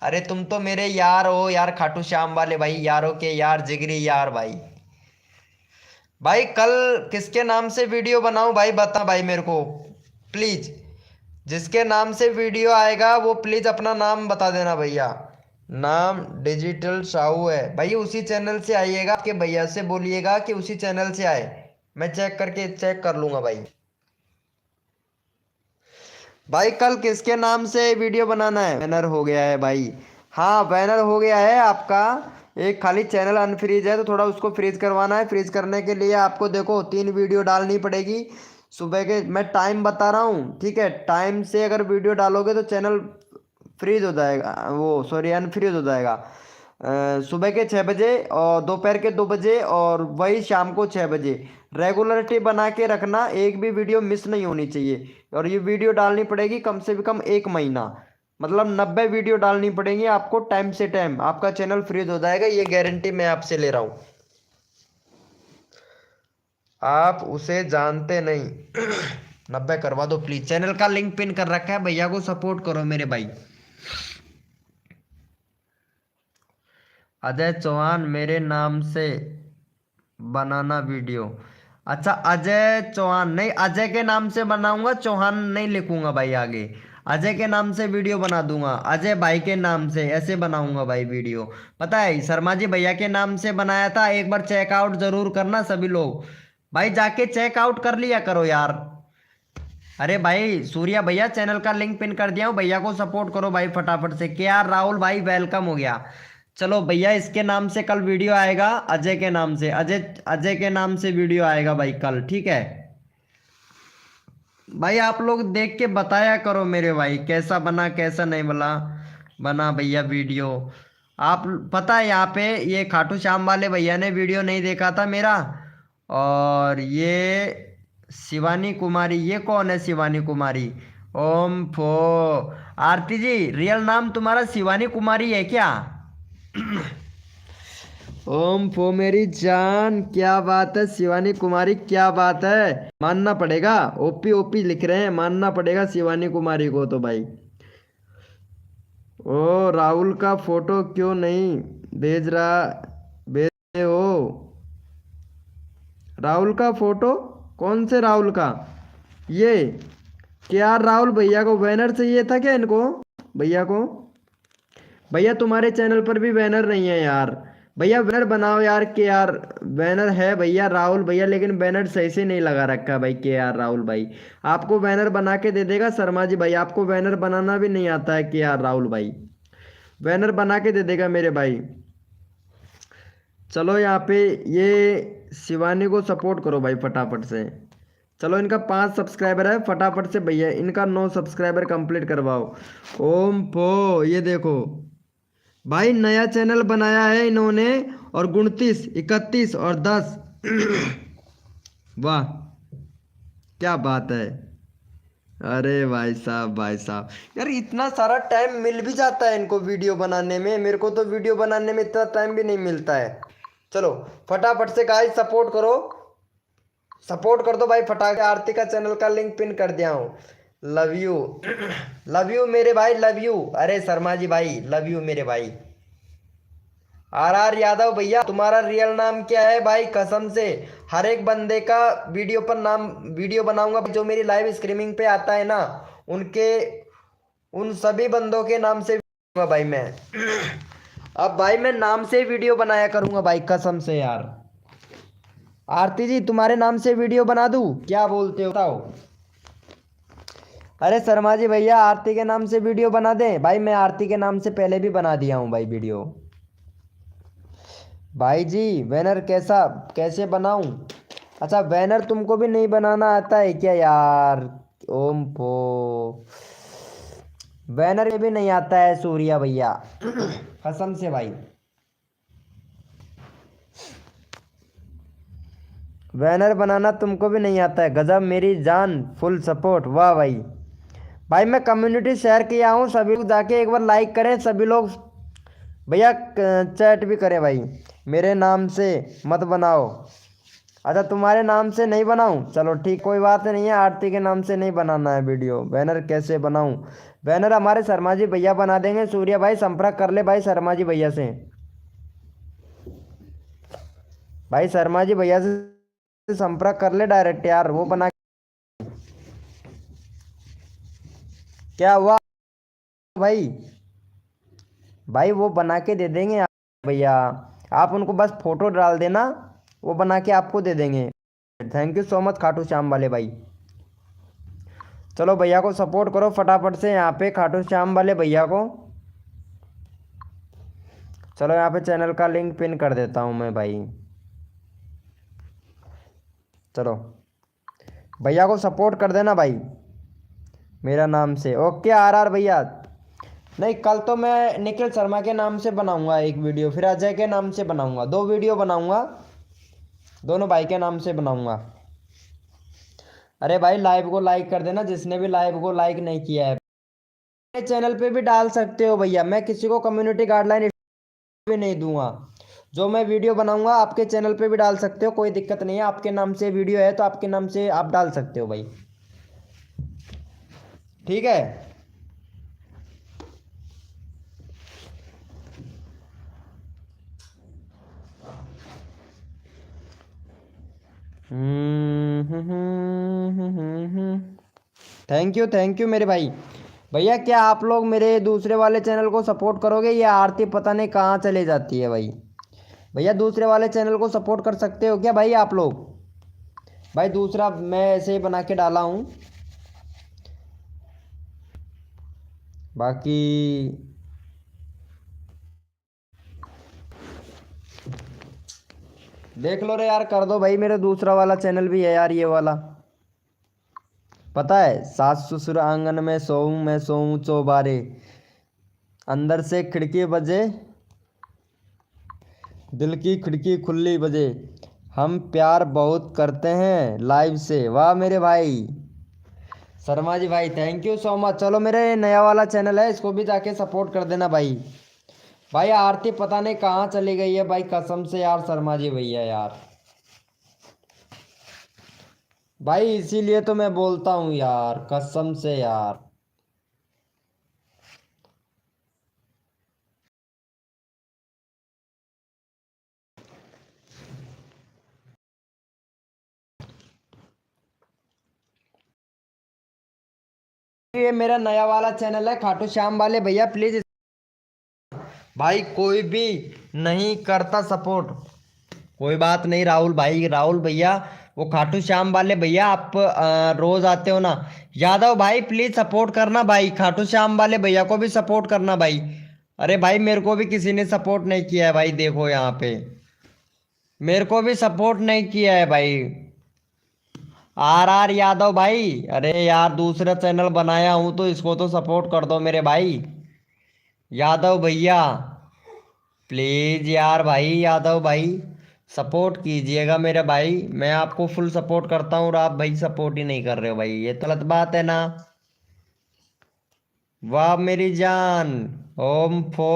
अरे तुम तो मेरे यार हो यार, खाटू श्याम वाले भाई, यारों के यार, जिगरी यार भाई। भाई कल किसके नाम से वीडियो बनाऊं भाई, बता भाई मेरे को प्लीज, जिसके नाम से वीडियो आएगा वो प्लीज अपना नाम बता देना भैया। नाम डिजिटल साहू है भाई, उसी चैनल से आइएगा, आपके भैया से बोलिएगा कि उसी चैनल से आए, मैं चेक कर लूंगा भाई। भाई कल किसके नाम से वीडियो बनाना है? बैनर हो गया है भाई, हाँ बैनर हो गया है आपका, एक खाली चैनल अनफ्रीज है तो थोड़ा उसको फ्रीज करवाना है। फ्रीज करने के लिए आपको देखो 3 वीडियो डालनी पड़ेगी सुबह के। मैं टाइम बता रहा हूँ, ठीक है। टाइम से अगर वीडियो डालोगे तो चैनल फ्रीज हो जाएगा, वो सॉरी अनफ्रीज हो जाएगा। सुबह के 6 बजे और दोपहर के 2 बजे और वही शाम को 6 बजे। रेगुलरिटी बना के रखना, एक भी वीडियो मिस नहीं होनी चाहिए। और ये वीडियो डालनी पड़ेगी कम से कम 1 महीना, मतलब 90 वीडियो डालनी पड़ेगी आपको टाइम से टाइम। आपका चैनल फ्रीज हो जाएगा, ये गारंटी मैं आपसे ले रहा हूँ। आप उसे जानते नहीं। 90 करवा दो प्लीज। चैनल का लिंक पिन कर रखा है, भैया को सपोर्ट करो मेरे भाई। अजय चौहान मेरे नाम से बनाना वीडियो। अच्छा अजय चौहान नहीं, अजय के नाम से बनाऊंगा, चौहान नहीं लिखूंगा भाई आगे। अजय के नाम से वीडियो बना दूंगा, अजय भाई के नाम से ऐसे बनाऊंगा भाई वीडियो। पता है शर्मा जी भैया के नाम से बनाया था, एक बार चेकआउट जरूर करना सभी लोग। भाई जाके चेकआउट कर लिया करो यार। अरे भाई सूर्या भैया चैनल का लिंक पिन कर दिया हूँ, भैया को सपोर्ट करो भाई फटाफट से। के आर राहुल भाई वेलकम हो गया। चलो भैया इसके नाम से कल वीडियो आएगा, अजय के नाम से, अजय अजय के नाम से वीडियो आएगा भाई कल, ठीक है। भाई आप लोग देख के बताया करो मेरे भाई कैसा बना कैसा नहीं बना बना भैया वीडियो। आप पता है यहाँ पे ये खाटू श्याम वाले भैया ने वीडियो नहीं देखा था मेरा। और ये शिवानी कुमारी, ये कौन है शिवानी कुमारी? ओम फो आरती जी रियल नाम तुम्हारा शिवानी कुमारी है क्या? ओम फो मेरी जान, क्या बात है शिवानी कुमारी, क्या बात है। मानना पड़ेगा, ओपी ओपी लिख रहे हैं, मानना पड़ेगा शिवानी कुमारी को तो भाई। ओ राहुल का फोटो क्यों नहीं भेज रहा, भेज रहे हो राहुल का फोटो? कौन से राहुल का? ये क्या राहुल भैया को बैनर चाहिए था क्या इनको भैया को? भैया तुम्हारे चैनल पर भी बैनर नहीं है यार। भैया बैनर बनाओ यार, के यार बैनर है भैया राहुल भैया, लेकिन बैनर सही से नहीं लगा रखा है भाई के यार राहुल भाई। आपको बैनर बना के दे देगा शर्मा जी भाई, आपको बैनर बनाना भी नहीं आता है के यार राहुल भाई, बैनर बना के दे देगा मेरे भाई। चलो यहाँ पे ये शिवानी को सपोर्ट करो भाई फटाफट से। चलो इनका 5 सब्सक्राइबर है, फटाफट से भैया इनका 9 सब्सक्राइबर कंप्लीट करवाओ। ओम पो ये देखो भाई नया चैनल बनाया है इन्होंने, और 29 31 और 10। वाह क्या बात है। अरे भाई साहब यार इतना सारा टाइम मिल भी जाता है इनको वीडियो बनाने में, मेरे को तो वीडियो बनाने में इतना टाइम भी नहीं मिलता है। चलो फटाफट से गाइस सपोर्ट करो, सपोर्ट कर दो भाई फटाफट। आरती का चैनल का लिंक पिन कर दिया हूँ। लव यू लव यू मेरे भाई, लव यू। अरे शर्मा जी भाई लव यू मेरे भाई। आर यादव भैया तुम्हारा रियल नाम क्या है भाई? कसम से हर एक बंदे का वीडियो पर नाम वीडियो बनाऊंगा, जो मेरी लाइव स्ट्रीमिंग पे आता है ना उनके उन सभी बंदों के नाम से भाई मैं। अब भाई मैं नाम से वीडियो बनाया करूंगा भाई कसम से यार। आरती जी तुम्हारे नाम से वीडियो बना दूं, क्या बोलते हो बताओ? अरे शर्मा जी भैया आरती के नाम से वीडियो बना दें भाई, मैं आरती के नाम से पहले भी बना दिया हूँ भाई वीडियो। भाई जी बैनर कैसे बनाऊं? अच्छा बैनर तुमको भी नहीं बनाना आता है क्या यार? ओम फो बैनर भी नहीं आता है सूर्या भैया। कसम से भाई बैनर बनाना तुमको भी नहीं आता है, गजब मेरी जान, फुल सपोर्ट। वाह भाई। भाई मैं कम्युनिटी शेयर किया हूँ, सभी लोग जाके एक बार लाइक करें सभी लोग भैया, चैट भी करें भाई। मेरे नाम से मत बनाओ। अच्छा तुम्हारे नाम से नहीं बनाऊं, चलो ठीक कोई बात नहीं है, आरती के नाम से नहीं बनाना है वीडियो। बैनर कैसे बनाऊं? बैनर हमारे शर्मा जी भैया बना देंगे। सूर्या भाई संपर्क कर ले भाई शर्मा जी भैया से, भाई शर्मा जी भैया से संपर्क कर ले डायरेक्ट यार, वो बना। क्या हुआ भाई? भाई वो बना के दे देंगे भैया, आप उनको बस फोटो डाल देना, वो बना के आपको दे देंगे। Thank you so much Khatu Shyam वाले भाई। चलो भैया को सपोर्ट करो फटाफट से यहाँ पे खाटू श्याम वाले भैया को। चलो यहाँ पे चैनल का लिंक पिन कर देता हूँ मैं भाई। चलो भैया को सपोर्ट कर देना भाई मेरा नाम से। ओके RR भैया। नहीं कल तो मैं निखिल शर्मा के नाम से बनाऊंगा एक वीडियो, फिर अजय के नाम से बनाऊंगा, 2 वीडियो बनाऊंगा, दोनों भाई के नाम से बनाऊंगा। अरे भाई लाइव को लाइक कर देना जिसने भी लाइव को लाइक नहीं किया है। मेरे चैनल पे भी डाल सकते हो भैया, मैं किसी को कम्युनिटी गाइडलाइन भी नहीं दूंगा। जो मैं वीडियो बनाऊंगा आपके चैनल पे भी डाल सकते हो, कोई दिक्कत नहीं है। आपके नाम से वीडियो है तो आपके नाम से आप डाल सकते हो भाई, ठीक है। थैंक यू मेरे भाई। भैया क्या आप लोग मेरे दूसरे वाले चैनल को सपोर्ट करोगे? ये आरती पता नहीं कहाँ चले जाती है भाई। भैया दूसरे वाले चैनल को सपोर्ट कर सकते हो क्या भाई आप लोग? भाई दूसरा मैं ऐसे ही बना के डाला हूँ, बाकी देख लो रे यार, कर दो भाई। मेरा दूसरा वाला चैनल भी है यार, ये वाला पता है, सास ससुर आंगन में सोऊं मैं सोऊं चौबारे, अंदर से खिड़की बजे दिल की खिड़की खुली बजे, हम प्यार बहुत करते हैं लाइव से। वाह मेरे भाई शर्मा जी भाई, थैंक यू सो मच। चलो मेरे नया वाला चैनल है, इसको भी जाके सपोर्ट कर देना भाई। भाई आरती पता नहीं कहाँ चली गई है भाई, कसम से यार शर्मा जी भैया यार। भाई इसीलिए तो मैं बोलता हूँ यार, कसम से यार। ये मेरा नया वाला चैनल है खाटू श्याम वाले भैया, प्लीज भाई कोई भी नहीं करता सपोर्ट, कोई बात नहीं राहुल भाई, राहुल भैया वो खाटू श्याम वाले भैया, आप रोज आते हो ना। यादव भाई प्लीज सपोर्ट करना भाई, खाटू श्याम वाले भैया को भी सपोर्ट करना भाई। अरे भाई मेरे को भी किसी ने सपोर्ट नहीं किया है भाई, देखो यहाँ पे मेरे को भी सपोर्ट नहीं किया है भाई। RR यादव भाई, अरे यार दूसरा चैनल बनाया हूं तो इसको तो सपोर्ट कर दो मेरे भाई। यादव भैया प्लीज यार भाई, यादव भाई सपोर्ट कीजिएगा मेरे भाई, मैं आपको फुल सपोर्ट करता हूँ और आप भाई सपोर्ट ही नहीं कर रहे हो भाई, ये तो गलत बात है ना। वाह मेरी जान, ओम फो,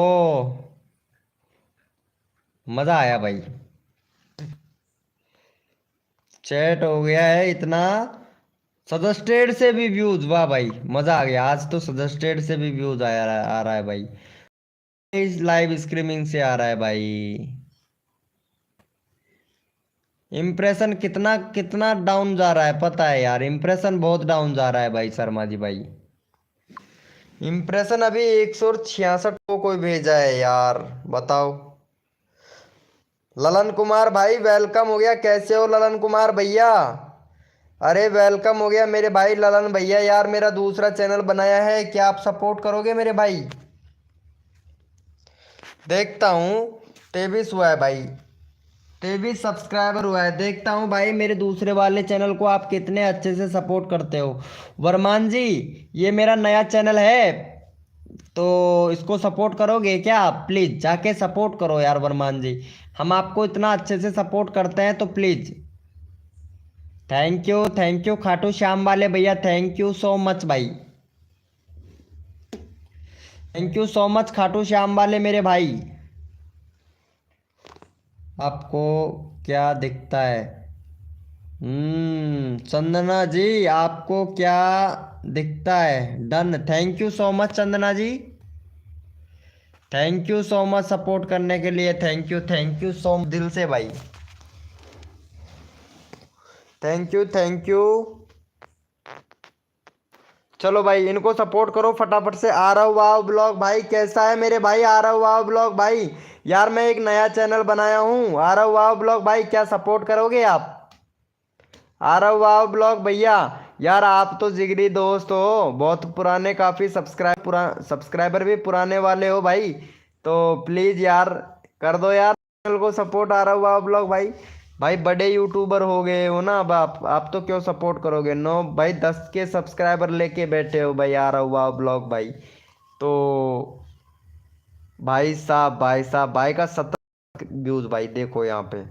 मजा आया भाई। चैट हो गया है इतना, सजेस्टेड से भी व्यूज, वाह भाई मजा आ गया। आज तो सजेस्टेड से भी व्यूज आ रहा है भाई, इस लाइव स्ट्रीमिंग से आ रहा है भाई। इम्प्रेशन कितना कितना डाउन जा रहा है पता है यार, इम्प्रेशन बहुत डाउन जा रहा है भाई शर्मा जी भाई। इम्प्रेशन अभी 166 को कोई भेजा है यार, बताओ। ललन कुमार भाई वेलकम हो गया, कैसे हो ललन कुमार भैया? अरे वेलकम हो गया मेरे भाई ललन भैया। यार मेरा दूसरा चैनल बनाया है, क्या आप सपोर्ट करोगे मेरे भाई? देखता हूँ 23 हुआ है भाई, 23 सब्सक्राइबर हुआ है। देखता हूँ भाई मेरे दूसरे वाले चैनल को आप कितने अच्छे से सपोर्ट करते हो। वर्मान जी ये मेरा नया चैनल है तो इसको सपोर्ट करोगे क्या आप? प्लीज जाके सपोर्ट करो यार वर्मान जी, हम आपको इतना अच्छे से सपोर्ट करते हैं तो please. Thank you Khatu Shyam वाले भैया, थैंक यू सो मच भाई, thank you so much Khatu Shyam वाले मेरे भाई। आपको क्या दिखता है? चंदना जी आपको क्या दिखता है? Done, thank you so much Chandana ji, thank you so much support करने के लिए, थैंक यू सो दिल से भाई, थैंक यू। चलो भाई इनको सपोर्ट करो फटाफट से। आ रहा वाव ब्लॉग भाई, कैसा है मेरे भाई? आ रहा वाव ब्लॉग भाई, यार मैं एक नया चैनल बनाया हूँ, आ रहा वाव ब्लॉग भाई, क्या सपोर्ट करोगे आप? आ रहा वाव ब्लॉग भैया, यार आप तो जिगरी दोस्त हो, बहुत पुराने, काफी सब्सक्राइबर भी पुराने वाले हो भाई, तो प्लीज यार कर दो यार चैनल को सपोर्ट। आ रहा हुआ ब्लॉग भाई। भाई बड़े यूट्यूबर हो गए हो ना अब आप तो क्यों सपोर्ट करोगे। नो भाई 10 के सब्सक्राइबर लेके बैठे हो भाई। आ रहा हुआ ब्लॉग भाई। तो भाई साहब भाई का 70 व्यूज भाई देखो यहाँ पे।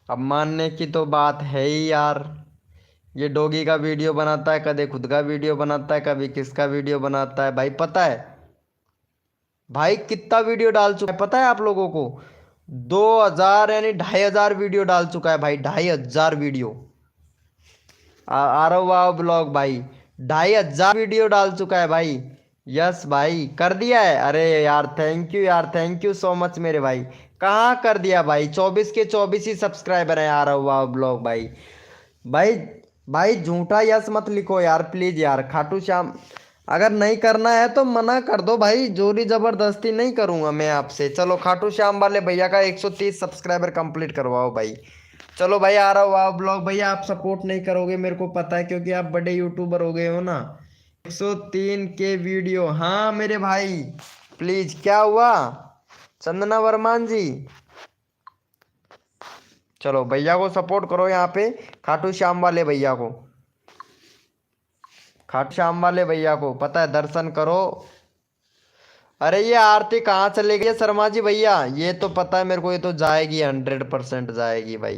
अब मानने की तो बात है ही यार। ये डॉगी का वीडियो बनाता है, कभी खुद का वीडियो बनाता है, कभी किसका वीडियो बनाता है भाई। पता है भाई कितना वीडियो डाल चुका है पता है आप लोगों को। 2000 यानी 2500 वीडियो डाल चुका है भाई। 2500 वीडियो। आरव वाव ब्लॉग भाई 2500 वीडियो डाल चुका है भाई। यस भाई कर दिया है। अरे यार थैंक यू यार, थैंक यू सो मच मेरे भाई। कहाँ कर दिया भाई। 24 के 24 ही सब्सक्राइबर है आरव वाव ब्लॉग भाई। भाई भाई झूठा यस मत लिखो यार प्लीज यार। खाटू श्याम अगर नहीं करना है तो मना कर दो भाई। जोरी जबरदस्ती नहीं करूंगा मैं आपसे। चलो खाटू श्याम वाले भैया का 130 सब्सक्राइबर कंप्लीट करवाओ भाई। चलो भाई आ रहा हूँ आप ब्लॉग भैया। आप सपोर्ट नहीं करोगे मेरे को पता है क्योंकि आप बड़े यूट्यूबर हो गए हो ना। 103 के वीडियो हाँ मेरे भाई। प्लीज क्या हुआ चंदना वर्मान जी। चलो भैया को सपोर्ट करो यहाँ पे। खाटू श्याम वाले भैया को। खाटू श्याम वाले भैया को पता है दर्शन करो। अरे ये आरती कहाँ चले गई है शर्मा जी भैया। ये तो पता है मेरे को। ये तो जाएगी 100% जाएगी भाई।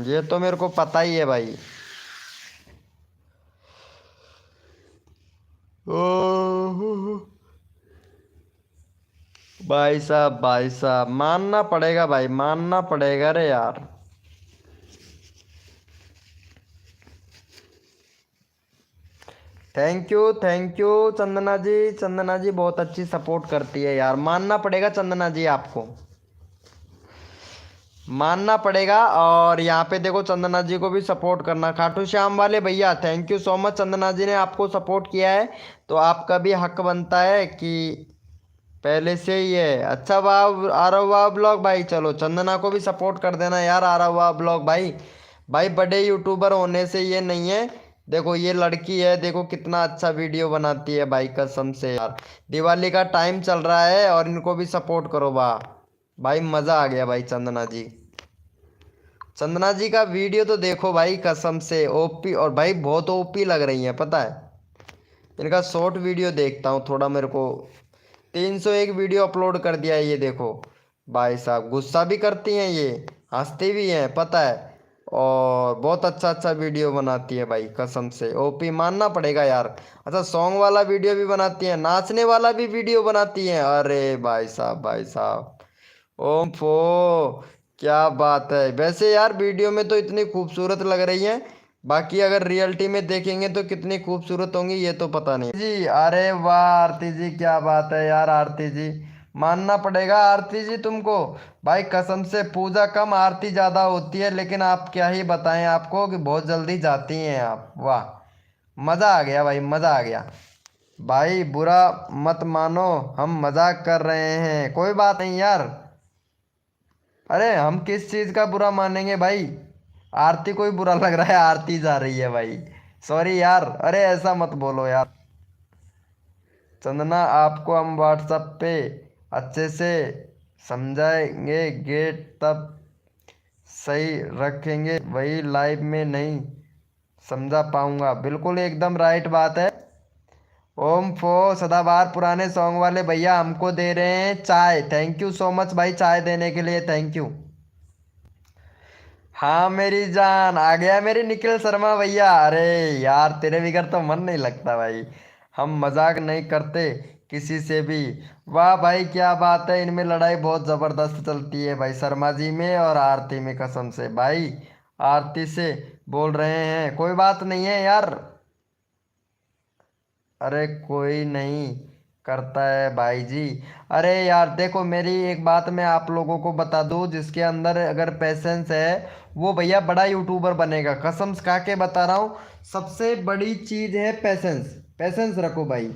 ये तो मेरे को पता ही है भाई। ओह, भाई साहब मानना पड़ेगा भाई, मानना पड़ेगा रे यार। थैंक यू चंदना जी। चंदना जी बहुत अच्छी सपोर्ट करती है यार। मानना पड़ेगा चंदना जी आपको, मानना पड़ेगा। और यहाँ पे देखो चंदना जी को भी सपोर्ट करना। खाटू श्याम वाले भैया thank you so much. Chandana ji ने आपको सपोर्ट किया है तो आपका भी हक बनता है कि पहले से ही है। अच्छा वाह आ रहा हुआ ब्लॉग भाई। चलो चंदना को भी सपोर्ट कर देना यार। आ रहा हुआ ब्लॉग भाई। भाई बड़े यूट्यूबर होने से ये नहीं है। देखो ये लड़की है, देखो कितना अच्छा वीडियो बनाती है भाई कसम से यार। दिवाली का टाइम चल रहा है और इनको भी सपोर्ट करो। वाह भाई मज़ा आ गया भाई। चंदना जी, चंदना जी का वीडियो तो देखो भाई कसम से ओपी। और भाई बहुत ओपी लग रही है पता है। इनका शॉर्ट वीडियो देखता हूँ थोड़ा। मेरे को 301 वीडियो अपलोड कर दिया है ये देखो। भाई साहब गुस्सा भी करती हैं ये, हंसती भी हैं पता है। और बहुत अच्छा अच्छा वीडियो बनाती है भाई कसम से ओपी मानना पड़ेगा यार। अच्छा सॉन्ग वाला वीडियो भी बनाती है, नाचने वाला भी वीडियो बनाती है। अरे भाई साहब ओम फो क्या बात है। वैसे यार वीडियो में तो इतनी खूबसूरत लग रही है, बाकी अगर रियलिटी में देखेंगे तो कितनी खूबसूरत होंगी ये तो पता नहीं जी। अरे वाह आरती जी क्या बात है यार। आरती जी मानना पड़ेगा आरती जी तुमको। भाई कसम से पूजा कम आरती ज़्यादा होती है, लेकिन आप क्या ही बताएं आपको कि बहुत जल्दी जाती हैं आप। वाह मज़ा आ गया भाई, मज़ा आ गया। भाई बुरा मत मानो, हम मजाक कर रहे हैं, कोई बात नहीं यार। अरे हम किस चीज़ का बुरा मानेंगे भाई। आरती को ही बुरा लग रहा है, आरती जा रही है भाई। सॉरी यार, अरे ऐसा मत बोलो यार। चंदना आपको हम व्हाट्सएप पे अच्छे से समझाएंगे, गेट तब सही रखेंगे, वही लाइव में नहीं समझा पाऊंगा। बिल्कुल एकदम राइट बात है। ओम फो सदाबहार पुराने सॉन्ग वाले भैया हमको दे रहे हैं चाय। थैंक यू सो मच भाई चाय देने के लिए, थैंक यू। हाँ मेरी जान आ गया मेरी निखिल शर्मा भैया। अरे यार तेरे बिगड़ तो मन नहीं लगता भाई। हम मजाक नहीं करते किसी से भी। वाह भाई क्या बात है। इनमें लड़ाई बहुत ज़बरदस्त चलती है भाई, शर्मा जी में और आरती में कसम से भाई। आरती से बोल रहे हैं कोई बात नहीं है यार। अरे कोई नहीं करता है भाई जी। अरे यार देखो मेरी एक बात मैं आप लोगों को बता दूं, जिसके अंदर अगर पेशेंस है वो भैया बड़ा यूट्यूबर बनेगा। कसम खा के बता रहा हूँ, सबसे बड़ी चीज़ है पेशेंस। पेशेंस रखो भाई।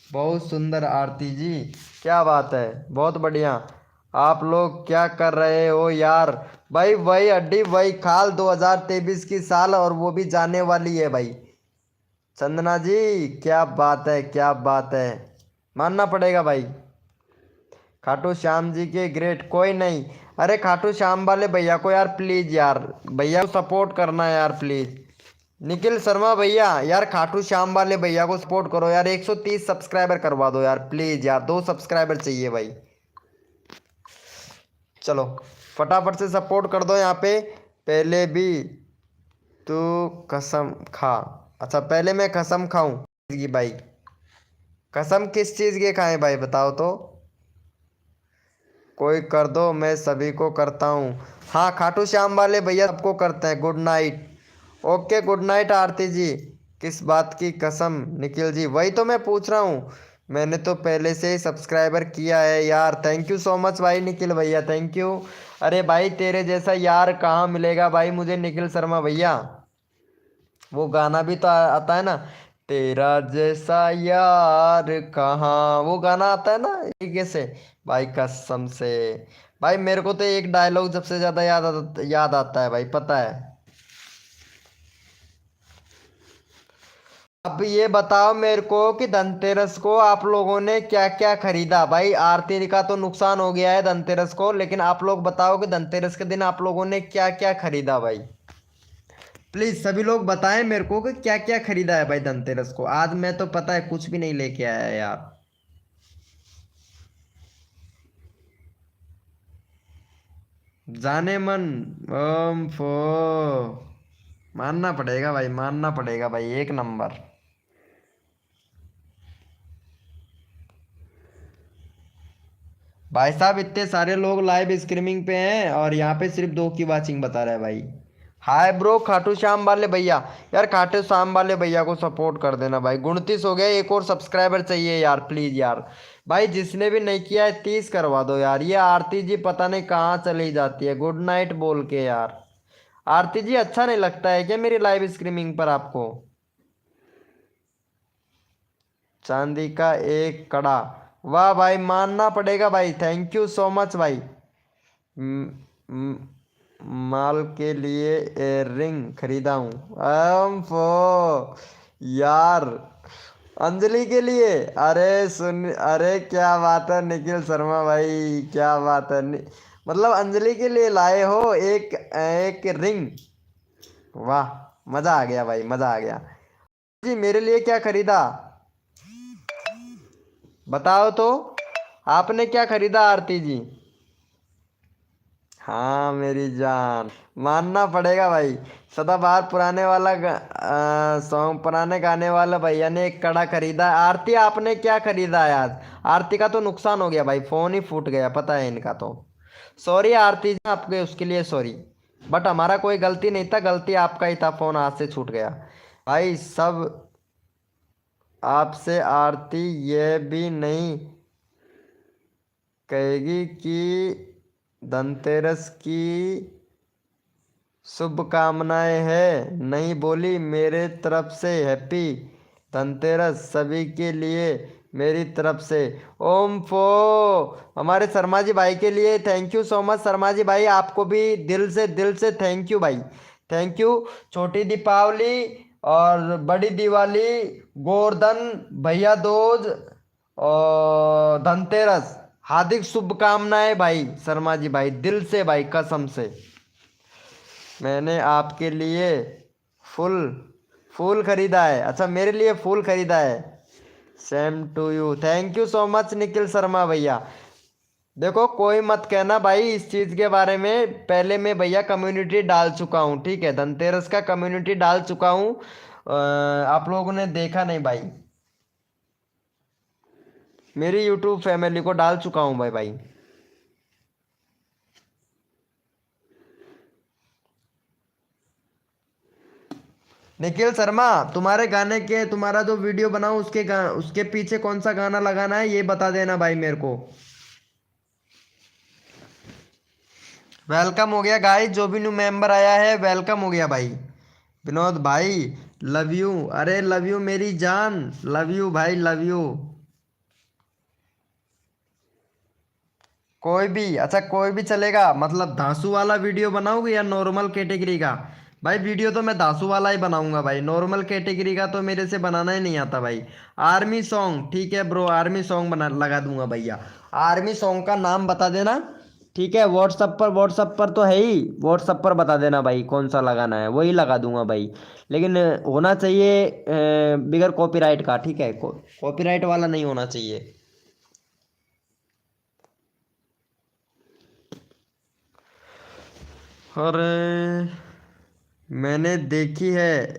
बहुत सुंदर आरती जी क्या बात है, बहुत बढ़िया। आप लोग क्या कर रहे हो यार। भाई वही हड्डी वही खाल 2023 की साल, और वो भी जाने वाली है भाई। चंदना जी क्या बात है, क्या बात है, मानना पड़ेगा भाई। खाटू श्याम जी के ग्रेट, कोई नहीं। अरे खाटू श्याम वाले भैया को यार प्लीज यार, भैया को सपोर्ट करना यार प्लीज। निखिल शर्मा भैया यार, खाटू श्याम वाले भैया को सपोर्ट करो यार, 130 सब्सक्राइबर करवा दो यार प्लीज यार, 2 सब्सक्राइबर चाहिए भाई। चलो फटाफट से सपोर्ट कर दो यहाँ पे। पहले भी तू कसम खा। अच्छा पहले मैं कसम खाऊं की भाई, कसम किस चीज़ के खाएं भाई बताओ तो। कोई कर दो, मैं सभी को करता हूँ। हाँ खाटू श्याम वाले भैया सबको करते हैं। Good night. Okay good night Aarti ji. किस बात की कसम निखिल जी, वही तो मैं पूछ रहा हूँ। मैंने तो पहले से ही सब्सक्राइबर किया है यार। थैंक यू सो मच भाई निखिल भैया, थैंक यू। अरे भाई तेरे जैसा यार कहाँ मिलेगा भाई मुझे निखिल शर्मा भैया। वो गाना भी तो आता है ना, तेरा जैसा यार कहाँ, वो गाना आता है ना तरीके से। भाई कसम से भाई मेरे को तो एक डायलॉग सबसे ज्यादा याद आता है भाई, पता है। अब ये बताओ मेरे को कि धनतेरस को आप लोगों ने क्या क्या खरीदा भाई। आरती का तो नुकसान हो गया है धनतेरस को, लेकिन आप लोग बताओ कि धनतेरस के दिन आप लोगों ने क्या क्या खरीदा भाई। प्लीज सभी लोग बताएं मेरे को कि क्या क्या खरीदा है भाई धनतेरस को। आज मैं तो पता है कुछ भी नहीं लेके आया यार। जाने मन। ओम फो, मानना पड़ेगा भाई, मानना पड़ेगा भाई, एक नंबर। भाई साहब इतने सारे लोग लाइव स्ट्रीमिंग पे हैं और यहाँ पे सिर्फ 2 की वाचिंग बता रहा है भाई। हाय ब्रो खाटू श्याम वाले भैया, यार खाटू श्याम वाले भैया को सपोर्ट कर देना भाई। 29 हो गया, एक और सब्सक्राइबर चाहिए यार प्लीज यार। भाई जिसने भी नहीं किया है 30 करवा दो यार। ये आरती जी पता नहीं कहाँ चली जाती है गुड नाइट बोल के यार। आरती जी अच्छा नहीं लगता है क्या मेरी लाइव स्ट्रीमिंग पर आपको। चांदी का एक कड़ा, वाह भाई मानना पड़ेगा भाई, थैंक यू सो मच भाई। म- म- माल के लिए रिंग खरीदा हूँ। फो यार, अंजलि के लिए। अरे सुन, अरे क्या बात है निखिल शर्मा भाई, क्या बात है मतलब अंजलि के लिए लाए हो एक एक रिंग। वाह, मजा आ गया भाई, मजा आ गया। जी मेरे लिए क्या खरीदा बताओ तो, आपने क्या खरीदा आरती जी। हाँ मेरी जान, मानना पड़ेगा भाई। सदाबहार पुराने वाला सॉन्ग, पुराने गाने वाला भैया ने एक कड़ा खरीदा। आरती आपने क्या खरीदा है आज। आरती का तो नुकसान हो गया भाई, फोन ही फूट गया पता है इनका तो। सॉरी आरती जी आपके उसके लिए सॉरी, बट हमारा कोई गलती नहीं था, गलती आपका ही था, फोन हाथ से छूट गया। भाई सब आपसे आरती ये भी नहीं कहेगी कि धनतेरस की शुभकामनाएं है, नहीं बोली मेरे तरफ से हैप्पी धनतेरस सभी के लिए मेरी तरफ से। ओम फो, हमारे शर्मा जी भाई के लिए thank you so much. Sharma ji भाई आपको भी दिल से थैंक यू भाई, थैंक यू। छोटी दीपावली और बड़ी दिवाली, गोवर्धन, भैया दूज और धनतेरस, हार्दिक शुभकामनाएं भाई शर्मा जी भाई, दिल से भाई कसम से। मैंने आपके लिए फुल फूल खरीदा है। अच्छा मेरे लिए फूल खरीदा है। Same to you, thank you so much Nikhil Sharma भैया। देखो कोई मत कहना भाई इस चीज़ के बारे में, पहले मैं भैया कम्युनिटी डाल चुका हूँ, ठीक है धनतेरस का कम्युनिटी डाल चुका हूँ। आप लोगों ने देखा नहीं भाई, मेरी यूट्यूब फैमिली को डाल चुका हूँ भाई भाई। निखिल शर्मा तुम्हारे गाने के, तुम्हारा जो वीडियो बनाऊं उसके पीछे कौन सा गाना लगाना है ये बता देना भाई मेरे को। वेलकम हो गया गाइस, जो भी न्यू मेंबर आया है वेलकम हो गया भाई। विनोद भाई लव यू, अरे लव यू मेरी जान, लव यू भाई लव यू। कोई भी, अच्छा कोई भी चलेगा, मतलब धांसू वाला वीडियो बनाओगे या नॉर्मल कैटेगरी का। भाई वीडियो तो मैं दासू वाला ही बनाऊंगा भाई, नॉर्मल कैटेगरी का तो मेरे से बनाना ही नहीं आता भाई। आर्मी सॉन्ग ठीक है ब्रो, आर्मी सॉन्ग बना लगा दूंगा भैया। आर्मी सॉन्ग का नाम बता देना, ठीक है। व्हाट्सअप पर तो है ही, व्हाट्सअप पर बता देना भाई कौन सा लगाना है, वही लगा दूंगा भाई। लेकिन होना चाहिए बिगर कॉपीराइट का, ठीक है। कॉपीराइट वाला नहीं होना चाहिए। और मैंने देखी है,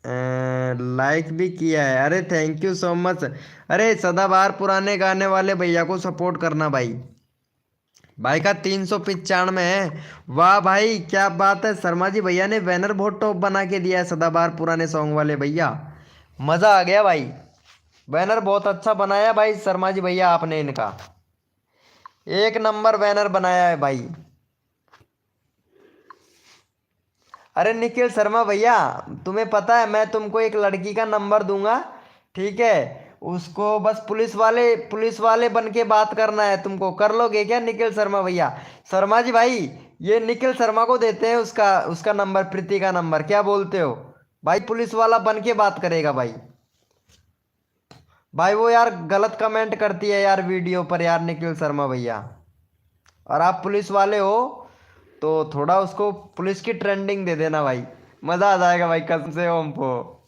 लाइक भी किया है। अरे थैंक यू सो मच। अरे सदाबहार पुराने गाने वाले भैया को सपोर्ट करना भाई। भाई का 395 है। वाह भाई क्या बात है, शर्मा जी भैया ने बैनर बहुत टॉप बना के दिया है सदाबहार पुराने सॉन्ग वाले भैया। मजा आ गया भाई, बैनर बहुत अच्छा बनाया भाई शर्मा जी भैया आपने इनका। एक नंबर बैनर बनाया है भाई। अरे निखिल शर्मा भैया, तुम्हें पता है मैं तुमको एक लड़की का नंबर दूंगा, ठीक है। उसको बस पुलिस वाले बन के बात करना है तुमको, कर लोगे क्या निखिल शर्मा भैया? शर्मा जी भाई, ये निखिल शर्मा को देते हैं उसका उसका नंबर, प्रीति का नंबर, क्या बोलते हो? भाई पुलिस वाला बन के बात करेगा भाई। भाई वो यार गलत कमेंट करती है यार वीडियो पर यार निखिल शर्मा भैया। और आप पुलिस वाले हो तो थोड़ा उसको पुलिस की ट्रेंडिंग दे देना भाई, मजा आ जाएगा भाई कसम से ओम्पो।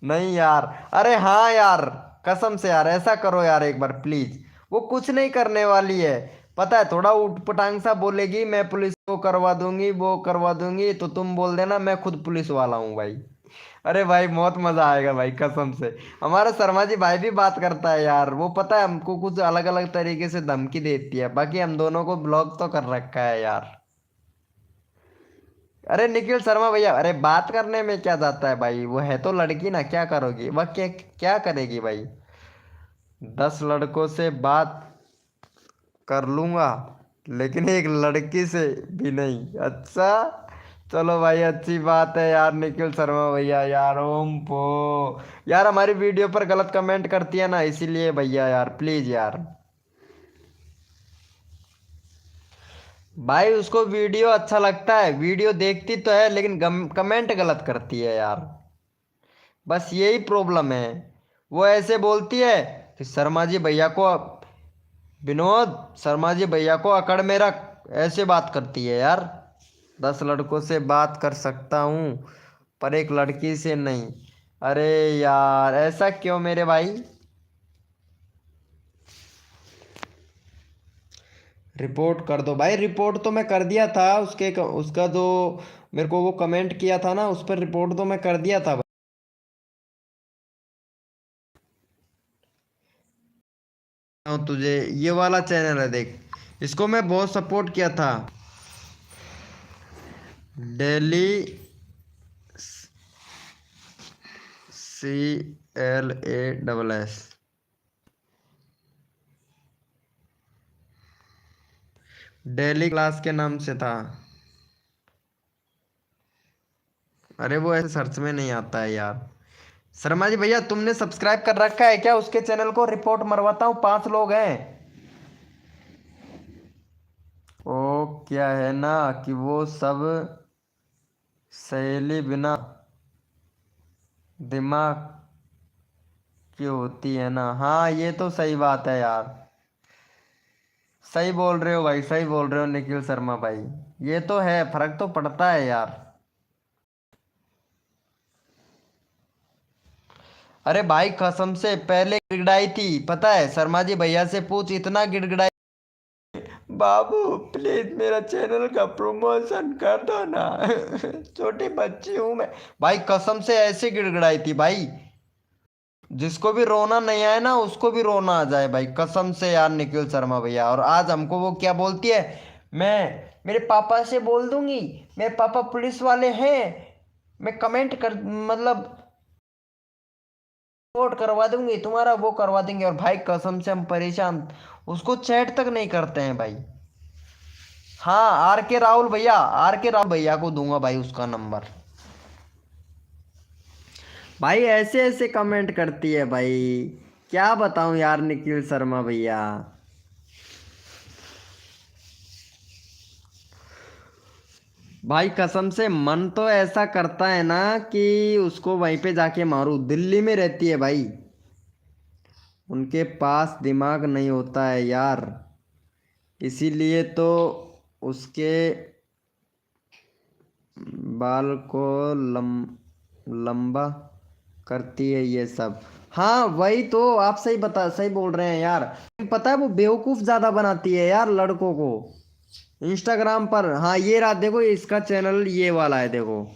नहीं यार, अरे हाँ यार, कसम से यार ऐसा करो यार एक बार प्लीज। वो कुछ नहीं करने वाली है, पता है, थोड़ा ऊट पटांग सा बोलेगी, मैं पुलिस को करवा दूंगी वो करवा दूंगी, तो तुम बोल देना मैं खुद पुलिस वाला हूँ भाई। अरे भाई बहुत मजा आएगा भाई कसम से। हमारा शर्मा जी भाई भी बात करता है यार, वो पता है हमको कुछ अलग अलग तरीके से धमकी देती है, बाकी हम दोनों को ब्लॉक तो कर रखा है यार। अरे निखिल शर्मा भैया, अरे बात करने में क्या जाता है भाई, वो है तो लड़की ना, क्या करोगी वह, क्या क्या करेगी भाई? 10 लड़कों से बात कर लूंगा लेकिन एक लड़की से भी नहीं। अच्छा, चलो भाई अच्छी बात है यार निखिल शर्मा भैया यार। ओम पो यार हमारी वीडियो पर गलत कमेंट करती है ना, इसीलिए भैया यार प्लीज यार। भाई उसको वीडियो अच्छा लगता है, वीडियो देखती तो है लेकिन कमेंट गलत करती है यार, बस यही प्रॉब्लम है। वो ऐसे बोलती है कि शर्मा जी भैया को, विनोद शर्मा जी भैया को अकड़ में रख, ऐसे बात करती है यार। 10 लड़कों से बात कर सकता हूँ पर एक लड़की से नहीं। अरे यार ऐसा क्यों मेरे भाई? रिपोर्ट कर दो भाई, रिपोर्ट तो मैं कर दिया था उसका जो मेरे को वो कमेंट किया था ना, उस पर रिपोर्ट तो मैं कर दिया था भाई। तुझे ये वाला चैनल है देख, इसको मैं बहुत सपोर्ट किया था। डेली CLASS, डेली क्लास के नाम से था। अरे वो ऐसे सर्च में नहीं आता है यार। शर्मा जी भैया तुमने सब्सक्राइब कर रखा है क्या उसके चैनल को? रिपोर्ट मरवाता हूँ, 5 लोग हैं। ओ क्या है ना कि वो सब सहेली बिना दिमाग की होती है ना। हाँ ये तो सही बात है यार, सही बोल रहे हो भाई, सही बोल रहे हो निखिल शर्मा भाई। ये तो है, फर्क तो पड़ता है यार। अरे भाई कसम से पहले गिड़गिड़ाई थी, पता है, शर्मा जी भैया से पूछ, इतना गिड़गिड़ाई। बाबू प्लीज मेरा चैनल का प्रमोशन कर दो ना छोटी बच्ची हूं मैं। भाई कसम से ऐसे गिड़गिड़ाई थी भाई, जिसको भी रोना नहीं आए ना उसको भी रोना आ जाए भाई, कसम से यार निखिल शर्मा भैया। और आज हमको वो क्या बोलती है, मैं मेरे पापा से बोल दूंगी, मेरे पापा पुलिस वाले हैं, मैं कमेंट कर मतलब रिपोर्ट करवा दूंगी तुम्हारा, वो करवा देंगे। और भाई कसम से हम परेशान, उसको चैट तक नहीं करते हैं भाई। हाँ आर के राहुल भैया को दूंगा भाई उसका नंबर। भाई ऐसे ऐसे कमेंट करती है भाई, क्या बताऊं यार निखिल शर्मा भैया। भाई कसम से मन तो ऐसा करता है ना कि उसको वहीं पे जाके मारूं। दिल्ली में रहती है भाई, उनके पास दिमाग नहीं होता है यार, इसीलिए तो उसके बाल को लंबा करती है ये सब। हाँ वही तो, आप सही बोल रहे हैं यार। पता है वो बेवकूफ ज्यादा बनाती है यार लड़कों को इंस्टाग्राम पर। हाँ ये रहा देखो, इसका चैनल ये वाला है देखो,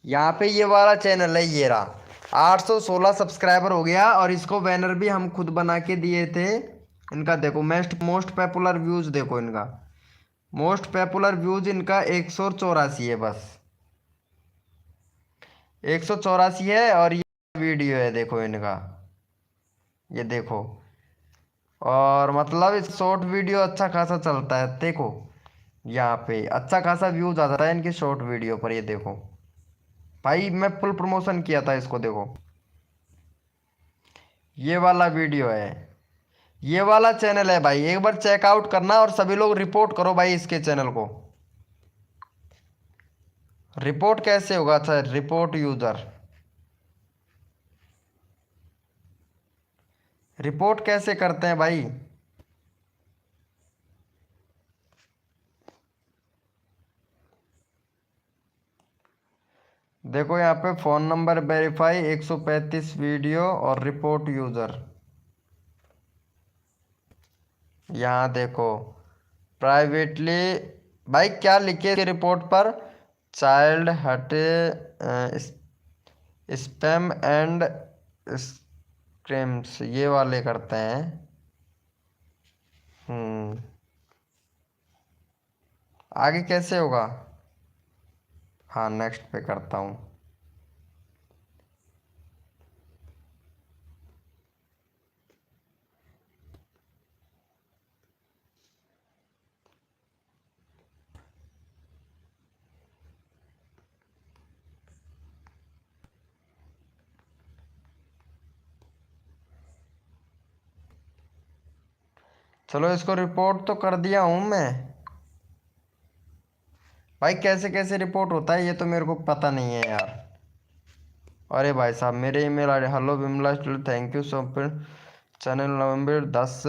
यहाँ पे ये वाला चैनल है, ये रहा। 816 सब्सक्राइबर हो गया, और इसको बैनर भी हम खुद बना के दिए थे। इनका देखो मोस्ट मोस्ट पॉपुलर व्यूज, देखो इनका मोस्ट पॉपुलर व्यूज इनका 184 है बस, 184 है। और ये वीडियो है देखो इनका, ये देखो। और मतलब इस शॉर्ट वीडियो अच्छा खासा चलता है देखो, यहाँ पे अच्छा खासा व्यूज आ जाता है इनके शॉर्ट वीडियो पर। ये देखो भाई, मैं फुल प्रमोशन किया था इसको, देखो ये वाला वीडियो है, ये वाला चैनल है भाई। एक बार चेकआउट करना, और सभी लोग रिपोर्ट करो भाई इसके चैनल को। रिपोर्ट कैसे होगा सर? रिपोर्ट यूजर, रिपोर्ट कैसे करते हैं भाई? देखो यहाँ पे फ़ोन नंबर वेरीफाई, 135 वीडियो और रिपोर्ट यूज़र। यहाँ देखो प्राइवेटली, भाई क्या लिखे थे रिपोर्ट पर? चाइल्ड हटे स्पैम एंड स्क्रैम्स, ये वाले करते हैं। हम्म, आगे कैसे होगा? हाँ नेक्स्ट पे करता हूँ। चलो इसको रिपोर्ट तो कर दिया हूँ मैं। भाई कैसे कैसे रिपोर्ट होता है ये तो मेरे को पता नहीं है यार। अरे भाई साहब, मेरे email I D hello Vimla thank you so much. Channel November 10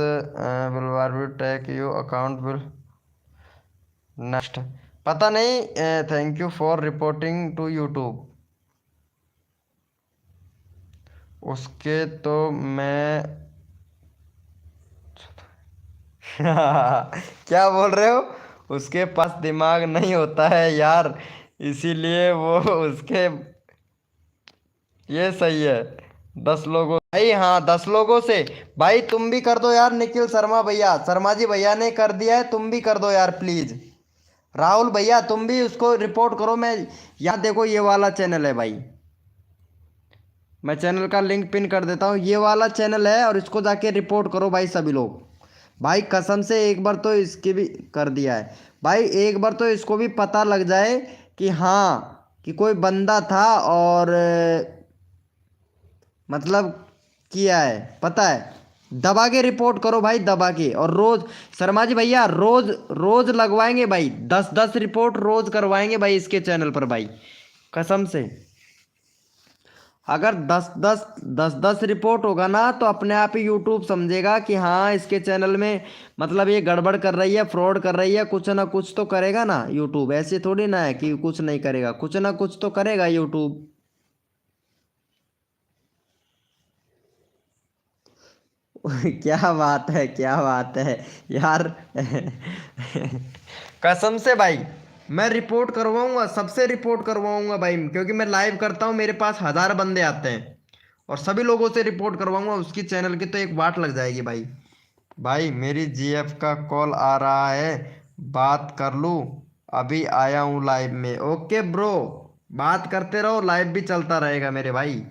will take you account will next, पता नहीं। Thank you for reporting to YouTube. उसके तो मैं क्या बोल रहे हो? उसके पास दिमाग नहीं होता है यार, इसीलिए वो उसके, ये सही है। 10 लोगों भाई, हाँ 10 लोगों से। भाई तुम भी कर दो यार, निखिल शर्मा भैया, शर्मा जी भैया ने कर दिया है, तुम भी कर दो यार प्लीज। राहुल भैया तुम भी उसको रिपोर्ट करो। मैं यहाँ देखो ये वाला चैनल है भाई, मैं चैनल का लिंक पिन कर देता हूँ, ये वाला चैनल है, और इसको जाके रिपोर्ट करो भाई सभी लोग। भाई कसम से एक बार तो इसकी भी कर दिया है भाई, एक बार तो इसको भी पता लग जाए कि हाँ कि कोई बंदा था, और मतलब किया है, पता है। दबा के रिपोर्ट करो भाई, दबा के। और रोज शर्मा जी भैया रोज रोज लगवाएंगे भाई, 10-10 रिपोर्ट रोज करवाएंगे भाई इसके चैनल पर भाई, कसम से। अगर 10-10 रिपोर्ट होगा ना, तो अपने आप ही यूट्यूब समझेगा कि हाँ इसके चैनल में मतलब ये गड़बड़ कर रही है, फ्रॉड कर रही है, कुछ ना कुछ तो करेगा ना यूट्यूब। ऐसे थोड़ी ना है कि कुछ नहीं करेगा, कुछ ना कुछ तो करेगा यूट्यूब। क्या बात है, क्या बात है यार। कसम से भाई, मैं रिपोर्ट करवाऊंगा, सबसे रिपोर्ट करवाऊंगा भाई, क्योंकि मैं लाइव करता हूँ, मेरे पास 1000 बंदे आते हैं, और सभी लोगों से रिपोर्ट करवाऊंगा। उसकी चैनल की तो एक वाट लग जाएगी भाई। भाई मेरी जीएफ का कॉल आ रहा है, बात कर लूँ? अभी आया हूँ लाइव में। ओके ब्रो, बात करते रहो, लाइव भी चलता रहेगा मेरे भाई,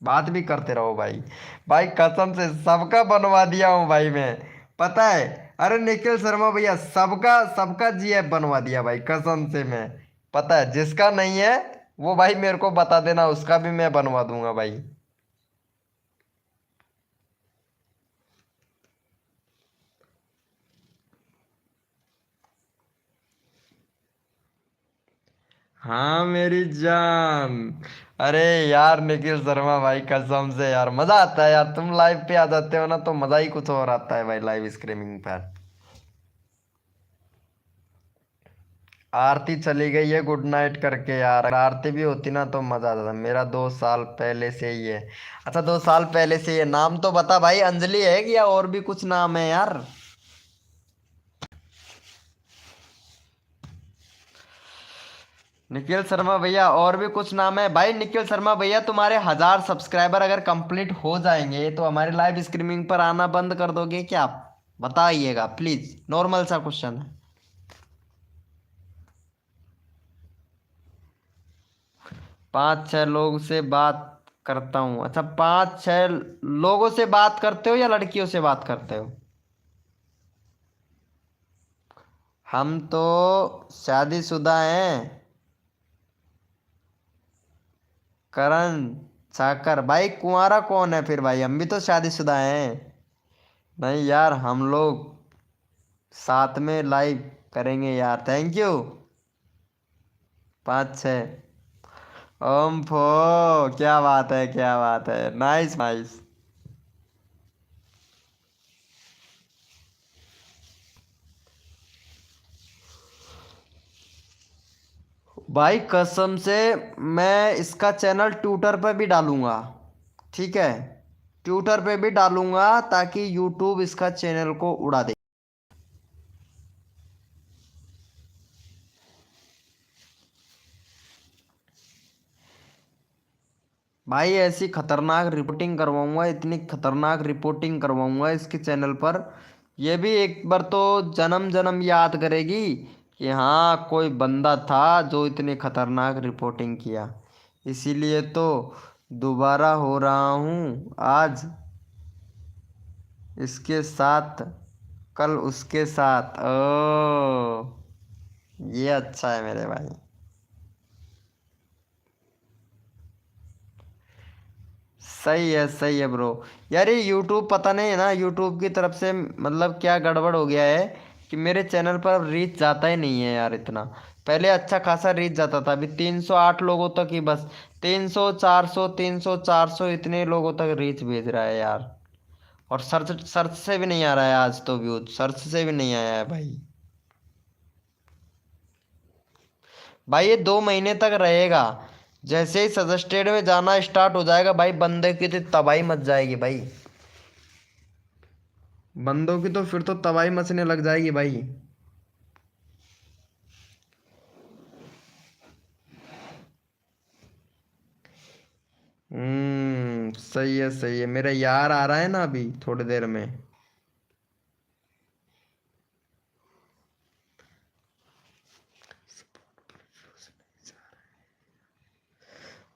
बात भी करते रहो भाई। भाई कसम से सबका बनवा दिया हूँ भाई मैं, पता है। अरे निखिल शर्मा भैया सबका सबका जीएफ बनवा दिया भाई, कसम से मैं। पता है जिसका नहीं है वो भाई मेरे को बता देना, उसका भी मैं बनवा दूंगा भाई। हाँ मेरी जान। अरे यार निखिल शर्मा भाई, कसम से यार मजा आता है यार, तुम लाइव पे आ जाते हो ना तो मजा ही कुछ और आता है भाई लाइव स्ट्रीमिंग पर। आरती चली गई है गुड नाइट करके यार, अगर आरती भी होती ना तो मजा आ जाता। मेरा 2 साल पहले से ही है। अच्छा 2 साल पहले से ही है, नाम तो बता भाई, अंजलि है कि या और भी कुछ नाम है यार। निखिल शर्मा भैया और भी कुछ नाम है भाई। निखिल शर्मा भैया तुम्हारे 1000 सब्सक्राइबर अगर कंप्लीट हो जाएंगे तो हमारे लाइव स्ट्रीमिंग पर आना बंद कर दोगे क्या आप? बताइएगा प्लीज, नॉर्मल सा क्वेश्चन है। 5-6 लोग से बात करता हूँ। अच्छा 5-6 लोगों से बात करते हो या लड़कियों से बात करते हो? हम तो शादीशुदा हैं। करण चाकर भाई, कुंवारा कौन है फिर भाई? हम भी तो शादीशुदा हैं। नहीं यार, हम लोग साथ में लाइव करेंगे यार, थैंक यू। 5-6। ओम फो, क्या बात है, क्या बात है, नाइस नाइस। भाई कसम से, मैं इसका चैनल ट्विटर पे भी डालूंगा। ठीक है, ट्विटर पे भी डालूंगा ताकि यूट्यूब इसका चैनल को उड़ा दे। भाई ऐसी खतरनाक रिपोर्टिंग करवाऊंगा, इतनी खतरनाक रिपोर्टिंग करवाऊंगा इसके चैनल पर। ये भी एक बार तो जन्म जन्म याद करेगी कि हाँ कोई बंदा था जो इतनी खतरनाक रिपोर्टिंग किया। इसीलिए तो दोबारा हो रहा हूँ आज इसके साथ, कल उसके साथ। ओ ये अच्छा है मेरे भाई। सही है ब्रो। यार ये यूट्यूब पता नहीं है ना, यूट्यूब की तरफ से मतलब क्या गड़बड़ हो गया है कि मेरे चैनल पर रीच जाता ही नहीं है यार इतना। पहले अच्छा खासा रीच जाता था, अभी 308 लोगों तक ही बस। 300 400 300 400 इतने लोगों तक रीच भेज रहा है यार। और सर्च सर्च से भी नहीं आ रहा है आज तो, व्यूज सर्च से भी नहीं आया है भाई। भाई ये 2 महीने तक रहेगा। जैसे ही सजेस्टेड में जाना स्टार्ट हो जाएगा भाई, बंदे की तो तबाही मच जाएगी भाई। बंदों की तो फिर तो तबाही मचने लग जाएगी भाई। सही है, मेरा यार आ रहा है ना अभी थोड़ी देर में।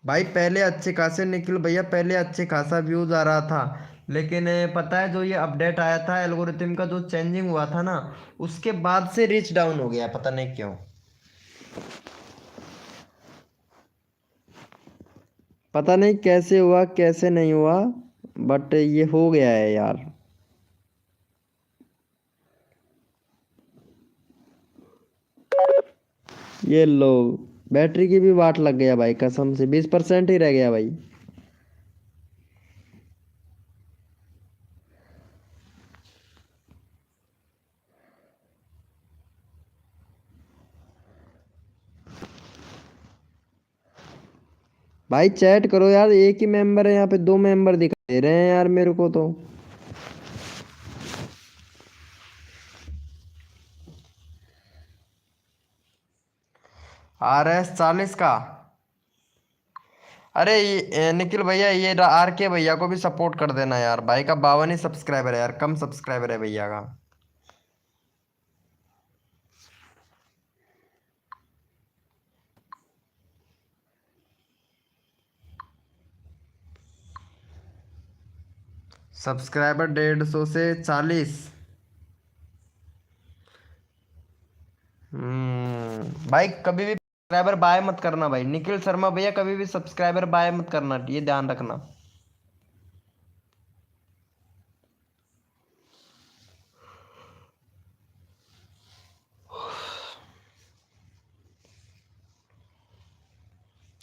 भाई पहले अच्छे खासे, निखिल भैया पहले अच्छे खासा व्यूज आ रहा था। लेकिन पता है जो ये अपडेट आया था एल्गोरिथम का, जो चेंजिंग हुआ था ना, उसके बाद से रीच डाउन हो गया, पता नहीं क्यों। पता नहीं कैसे हुआ कैसे नहीं हुआ, बट ये हो गया है यार। ये लो, बैटरी की भी वाट लग गया भाई, कसम से 20% ही रह गया भाई। भाई चैट करो यार, एक ही मेंबर है यहाँ पे, 2 मेंबर दिखाई दे रहे हैं यार मेरे को तो। RS 40 का। अरे निखिल भैया ये RK भैया को भी सपोर्ट कर देना यार, भाई का 52 ही सब्सक्राइबर है यार, कम सब्सक्राइबर है भैया का। सब्सक्राइबर 150 से 40। भाई कभी भी सब्सक्राइबर बाय मत करना भाई, निखिल शर्मा भैया कभी भी सब्सक्राइबर बाय मत करना, ये ध्यान रखना।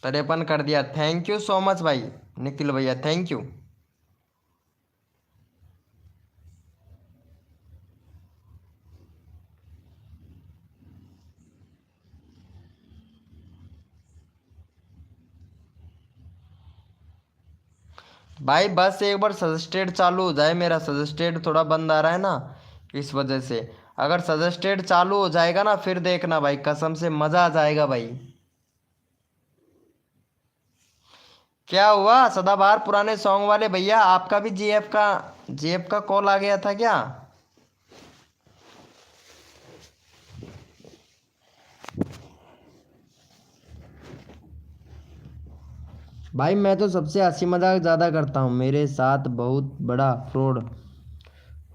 53 कर दिया। थैंक यू सो मच भाई निखिल भैया, थैंक यू। भाई बस एक बार सजेस्टेड चालू हो जाए, मेरा सजेस्टेड थोड़ा बंद आ रहा है ना, इस वजह से। अगर सजेस्टेड चालू हो जाएगा ना, फिर देखना भाई, कसम से मजा आ जाएगा भाई। क्या हुआ सदाबहार पुराने सॉन्ग वाले भैया, आपका भी जीएफ का कॉल आ गया था क्या? भाई मैं तो सबसे हंसी मजाक ज़्यादा करता हूँ, मेरे साथ बहुत बड़ा फ्रॉड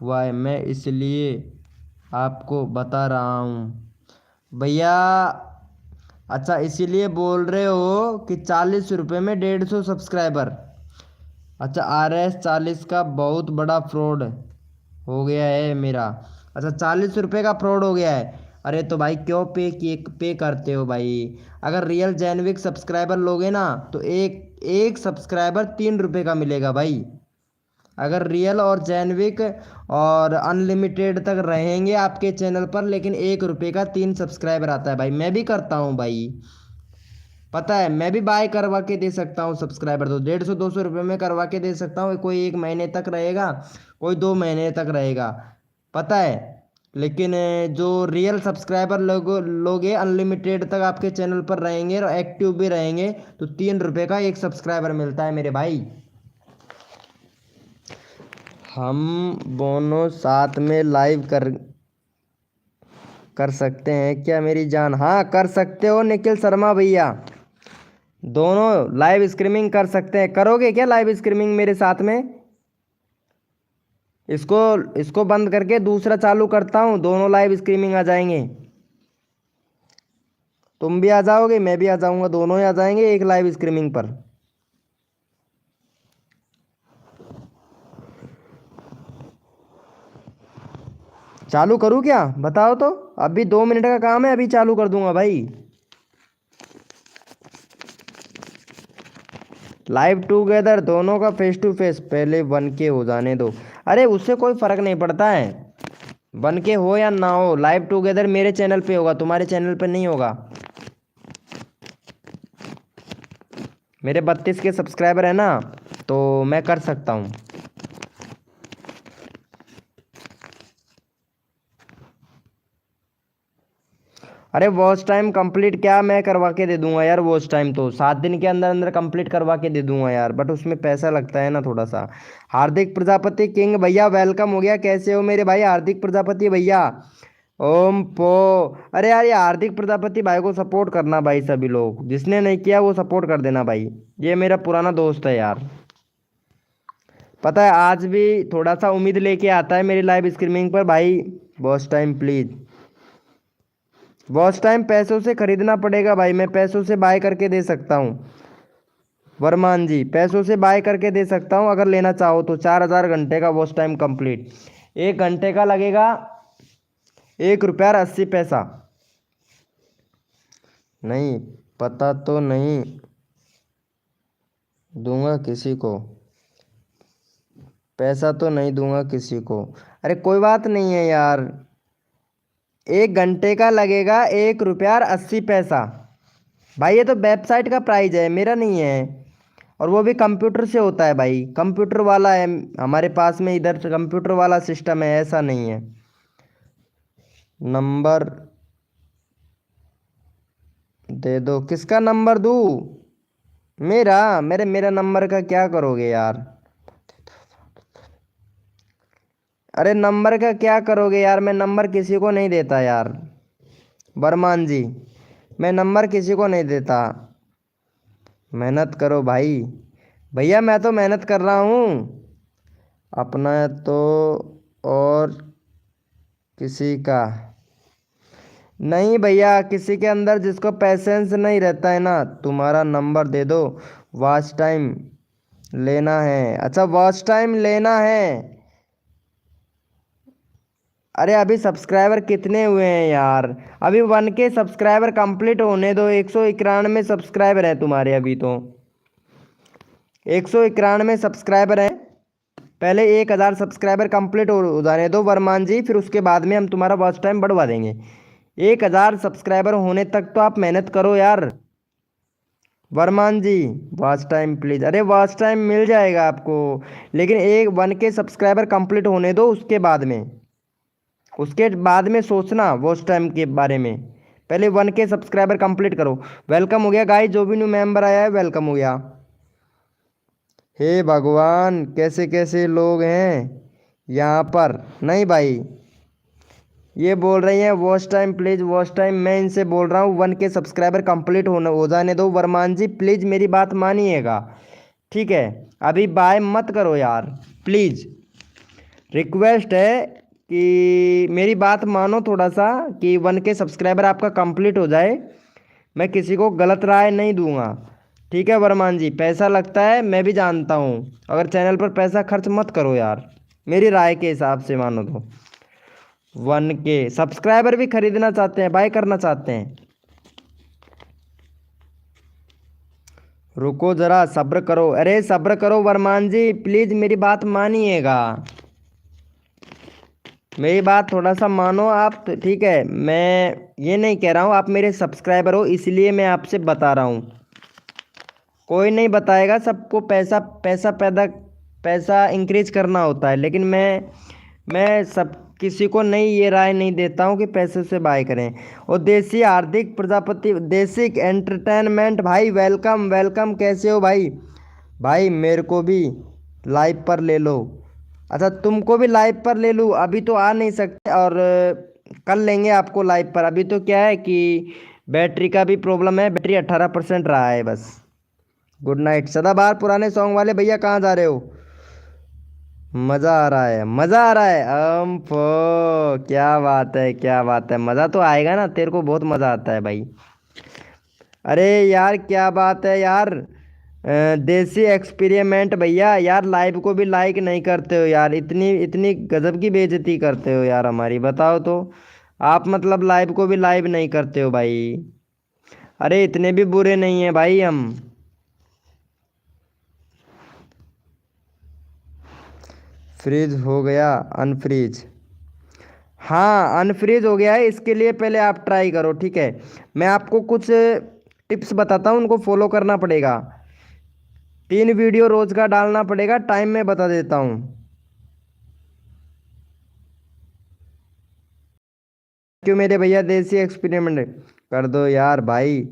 हुआ है, मैं इसलिए आपको बता रहा हूँ भैया। अच्छा इसीलिए बोल रहे हो कि 40 रुपये में 150 सब्सक्राइबर। अच्छा RS 40 का बहुत बड़ा फ्रॉड हो गया है मेरा। अच्छा 40 रुपये का फ्रॉड हो गया है। अरे तो भाई क्यों पे करते हो भाई? अगर रियल जेनविक सब्सक्राइबर लोगे ना, तो एक एक सब्सक्राइबर 3 रुपये का मिलेगा भाई। अगर रियल और जेनविक और अनलिमिटेड तक रहेंगे आपके चैनल पर, लेकिन 1 रुपये का 3 सब्सक्राइबर आता है भाई। मैं भी करता हूँ भाई, पता है, मैं भी बाय करवा के दे सकता हूँ सब्सक्राइबर, तो 150-200 रुपये में करवा के दे सकता हूँ। कोई 1 महीने तक रहेगा, कोई 2 महीने तक रहेगा, पता है। लेकिन जो रियल सब्सक्राइबर लोगे अनलिमिटेड तक आपके चैनल पर रहेंगे और एक्टिव भी रहेंगे, तो 3 रुपये का एक सब्सक्राइबर मिलता है मेरे भाई। हम दोनों साथ में लाइव कर कर सकते हैं क्या मेरी जान? हाँ कर सकते हो निखिल शर्मा भैया, दोनों लाइव स्ट्रीमिंग कर सकते हैं। करोगे क्या लाइव स्ट्रीमिंग मेरे साथ में? इसको इसको बंद करके दूसरा चालू करता हूँ, दोनों लाइव स्ट्रीमिंग आ जाएंगे। तुम भी आ जाओगे, मैं भी आ जाऊंगा, दोनों ही आ जाएंगे एक लाइव स्ट्रीमिंग पर। चालू करूँ क्या बताओ तो? अभी 2 मिनट का काम है, अभी चालू कर दूंगा भाई। लाइव टूगेदर दोनों का फेस टू फेस, पहले 1K हो जाने दो। अरे उससे कोई फर्क नहीं पड़ता है, 1K हो या ना हो, लाइव टूगेदर मेरे चैनल पे होगा, तुम्हारे चैनल पे नहीं होगा। मेरे 32 के सब्सक्राइबर है ना, तो मैं कर सकता हूँ। अरे वॉच टाइम कंप्लीट क्या, मैं करवा के दे दूंगा यार, वॉच टाइम तो 7 दिन के अंदर अंदर कंप्लीट करवा के दे दूंगा यार, बट उसमें पैसा लगता है ना थोड़ा सा। हार्दिक प्रजापति किंग भैया वेलकम हो गया, कैसे हो मेरे भाई हार्दिक प्रजापति भैया? ओम पो। अरे यार ये हार्दिक प्रजापति भाई को सपोर्ट करना भाई, सभी लोग जिसने नहीं किया वो सपोर्ट कर देना भाई, ये मेरा पुराना दोस्त है यार। पता है आज भी थोड़ा सा उम्मीद लेके आता है मेरी लाइव स्ट्रीमिंग पर भाई। Watch time please, watch time पैसों से खरीदना पड़ेगा भाई, मैं पैसों से बाय करके दे सकता हूँ। वरमान जी पैसों से बाय करके दे सकता हूँ, अगर लेना चाहो तो 4000 घंटे का वॉच टाइम कंप्लीट। 1 घंटे का लगेगा 1 रुपया और 80 पैसा। नहीं पता तो नहीं दूंगा किसी को, पैसा तो नहीं दूंगा किसी को। अरे कोई बात नहीं है यार, 1 घंटे का लगेगा 1 रुपया और 80 पैसा। भाई ये तो वेबसाइट का प्राइस है, मेरा नहीं है, और वो भी कंप्यूटर से होता है भाई, कंप्यूटर वाला है हमारे पास में, इधर कंप्यूटर वाला सिस्टम है, ऐसा नहीं है। नंबर दे दो, किसका नंबर दूँ? मेरा नंबर का क्या करोगे यार? अरे नंबर का क्या करोगे यार, मैं नंबर किसी को नहीं देता यार, बरमान जी, मैं नंबर किसी को नहीं देता। मेहनत करो भाई, भैया मैं तो मेहनत कर रहा हूँ अपना तो, और किसी का नहीं भैया, किसी के अंदर जिसको पैसेंस नहीं रहता है ना, तुम्हारा नंबर दे दो, वॉच टाइम लेना है। अच्छा वॉच टाइम लेना है, अरे अभी सब्सक्राइबर कितने हुए हैं यार? अभी 1K सब्सक्राइबर कंप्लीट होने दो। 191 सब्सक्राइबर है तुम्हारे अभी तो। 191 सब्सक्राइबर हैं। पहले 1000 सब्सक्राइबर कंप्लीट हो जाने दो वर्मान जी, फिर उसके बाद में हम तुम्हारा वॉच टाइम बढ़वा देंगे। 1000 सब्सक्राइबर होने तक तो आप मेहनत करो यार। वर्मान जी वॉच टाइम प्लीज। अरे वॉच टाइम मिल जाएगा आपको, लेकिन 1K सब्सक्राइबर कंप्लीट होने दो। उसके बाद में सोचना वॉच टाइम के बारे में। पहले 1K सब्सक्राइबर कंप्लीट करो। वेलकम हो गया गाइस, जो भी न्यू मेंबर आया है वेलकम हो गया। हे भगवान, कैसे कैसे लोग हैं यहाँ पर। नहीं भाई, ये बोल रही हैं watch time please, watch time. मैं इनसे बोल रहा हूँ 1K सब्सक्राइबर कंप्लीट हो जाने दो। वर्मान जी प्लीज मेरी बात मानिएगा, ठीक है? अभी बाय मत करो यार, प्लीज रिक्वेस्ट है कि मेरी बात मानो थोड़ा सा, कि 1K सब्सक्राइबर आपका कंप्लीट हो जाए। मैं किसी को गलत राय नहीं दूंगा, ठीक है वर्मान जी? पैसा लगता है, मैं भी जानता हूँ। अगर चैनल पर पैसा खर्च मत करो यार, मेरी राय के हिसाब से मानो तो। 1K सब्सक्राइबर भी खरीदना चाहते हैं, बाय करना चाहते हैं। रुको जरा, सब्र करो। अरे सब्र करो वर्मान जी, प्लीज मेरी बात मानिएगा। मेरी बात थोड़ा सा मानो आप, ठीक है? मैं ये नहीं कह रहा हूँ आप मेरे सब्सक्राइबर हो इसलिए मैं आपसे बता रहा हूँ। कोई नहीं बताएगा, सबको पैसा पैसा पैसा इंक्रीज करना होता है, लेकिन मैं सब किसी को नहीं ये राय नहीं देता हूँ कि पैसे से बाय करें। और देसी हार्दिक प्रजापति, देसी एंटरटेनमेंट भाई, वेलकम वेलकम। कैसे हो भाई? भाई मेरे को भी लाइव पर ले लो। अच्छा तुमको भी लाइव पर ले लूँ? अभी तो आ नहीं सकते, और कल लेंगे आपको लाइव पर। अभी तो क्या है कि बैटरी का भी प्रॉब्लम है, बैटरी 18% रहा है बस। गुड नाइट सदाबहार पुराने सॉन्ग वाले भैया, कहाँ जा रहे हो? मजा आ रहा है, मजा आ रहा है। क्या बात है, क्या बात है। मजा तो आएगा ना, तेरे को बहुत मजा आता है भाई। अरे यार क्या बात है यार। देसी एक्सपेरिमेंट भैया, यार लाइव को भी लाइक नहीं करते हो यार, इतनी इतनी गजब की बेइज्जती करते हो यार हमारी, बताओ तो। आप मतलब लाइव को भी लाइव नहीं करते हो भाई। अरे इतने भी बुरे नहीं है भाई हम। फ्रीज हो गया, अनफ्रीज। हाँ अनफ्रीज हो गया है, इसके लिए पहले आप ट्राई करो, ठीक है? मैं आपको कुछ टिप्स बताता हूँ, उनको फॉलो करना पड़ेगा। 3 वीडियो रोज का डालना पड़ेगा, टाइम में बता देता हूँ। क्यों मेरे भैया, देसी एक्सपेरिमेंट कर दो यार भाई।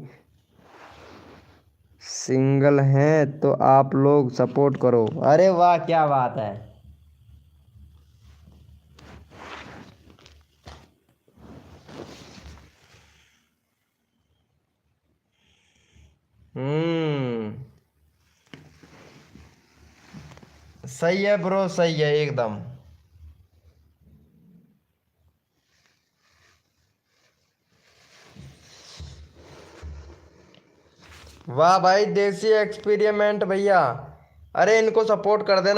सिंगल हैं तो आप लोग सपोर्ट करो। अरे वाह क्या बात है। हम्म, सही है ब्रो, सही है एकदम। वाह भाई देसी एक्सपेरिमेंट भैया। अरे इनको सपोर्ट कर देना,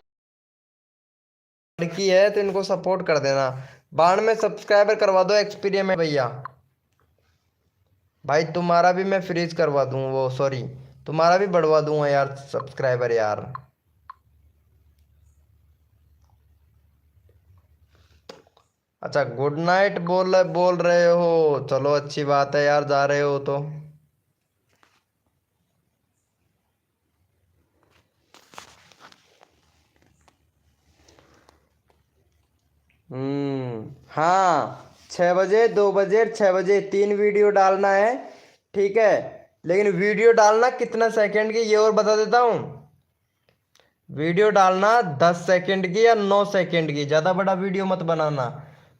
लड़की है तो इनको सपोर्ट कर देना। बाढ़ में सब्सक्राइबर करवा दो एक्सपेरिमेंट भैया। भाई तुम्हारा भी मैं फ्रीज करवा दूँ, वो सॉरी, तुम्हारा भी बढ़वा दूंगा यार सब्सक्राइबर यार। अच्छा गुड नाइट बोल बोल रहे हो? चलो अच्छी बात है यार, जा रहे हो तो। हाँ 6 बजे, 2 बजे, 6 बजे 3 वीडियो डालना है, ठीक है? लेकिन वीडियो डालना कितना सेकंड की ये और बता देता हूँ। वीडियो डालना 10 सेकंड की या 9 सेकंड की, ज़्यादा बड़ा वीडियो मत बनाना।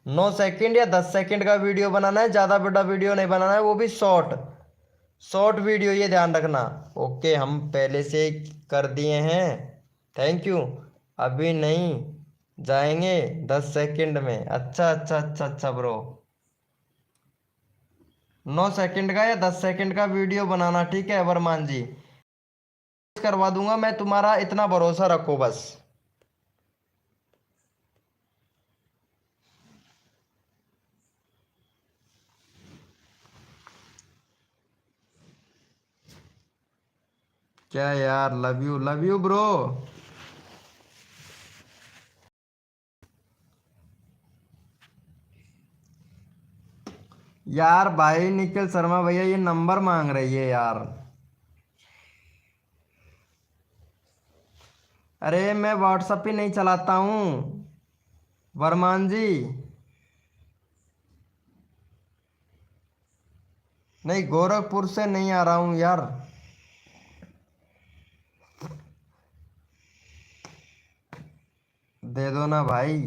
9 सेकंड या 10 सेकंड का वीडियो बनाना है, ज़्यादा बड़ा वीडियो नहीं बनाना है, वो भी शॉर्ट शॉर्ट वीडियो, ये ध्यान रखना। ओके हम पहले से कर दिए हैं, थैंक यू। अभी नहीं, जाएंगे 10 सेकंड में। अच्छा अच्छा अच्छा अच्छा ब्रो, 9 सेकंड का या 10 सेकंड का वीडियो बनाना, ठीक है वर्मान जी? करवा दूंगा मैं, तुम्हारा इतना भरोसा रखो बस। क्या यार, लव यू ब्रो। यार भाई निखिल शर्मा भैया ये नंबर मांग रही है यार। अरे मैं व्हाट्सअप ही नहीं चलाता हूँ वर्मान जी। नहीं, गोरखपुर से नहीं आ रहा हूँ यार। दे दो ना भाई।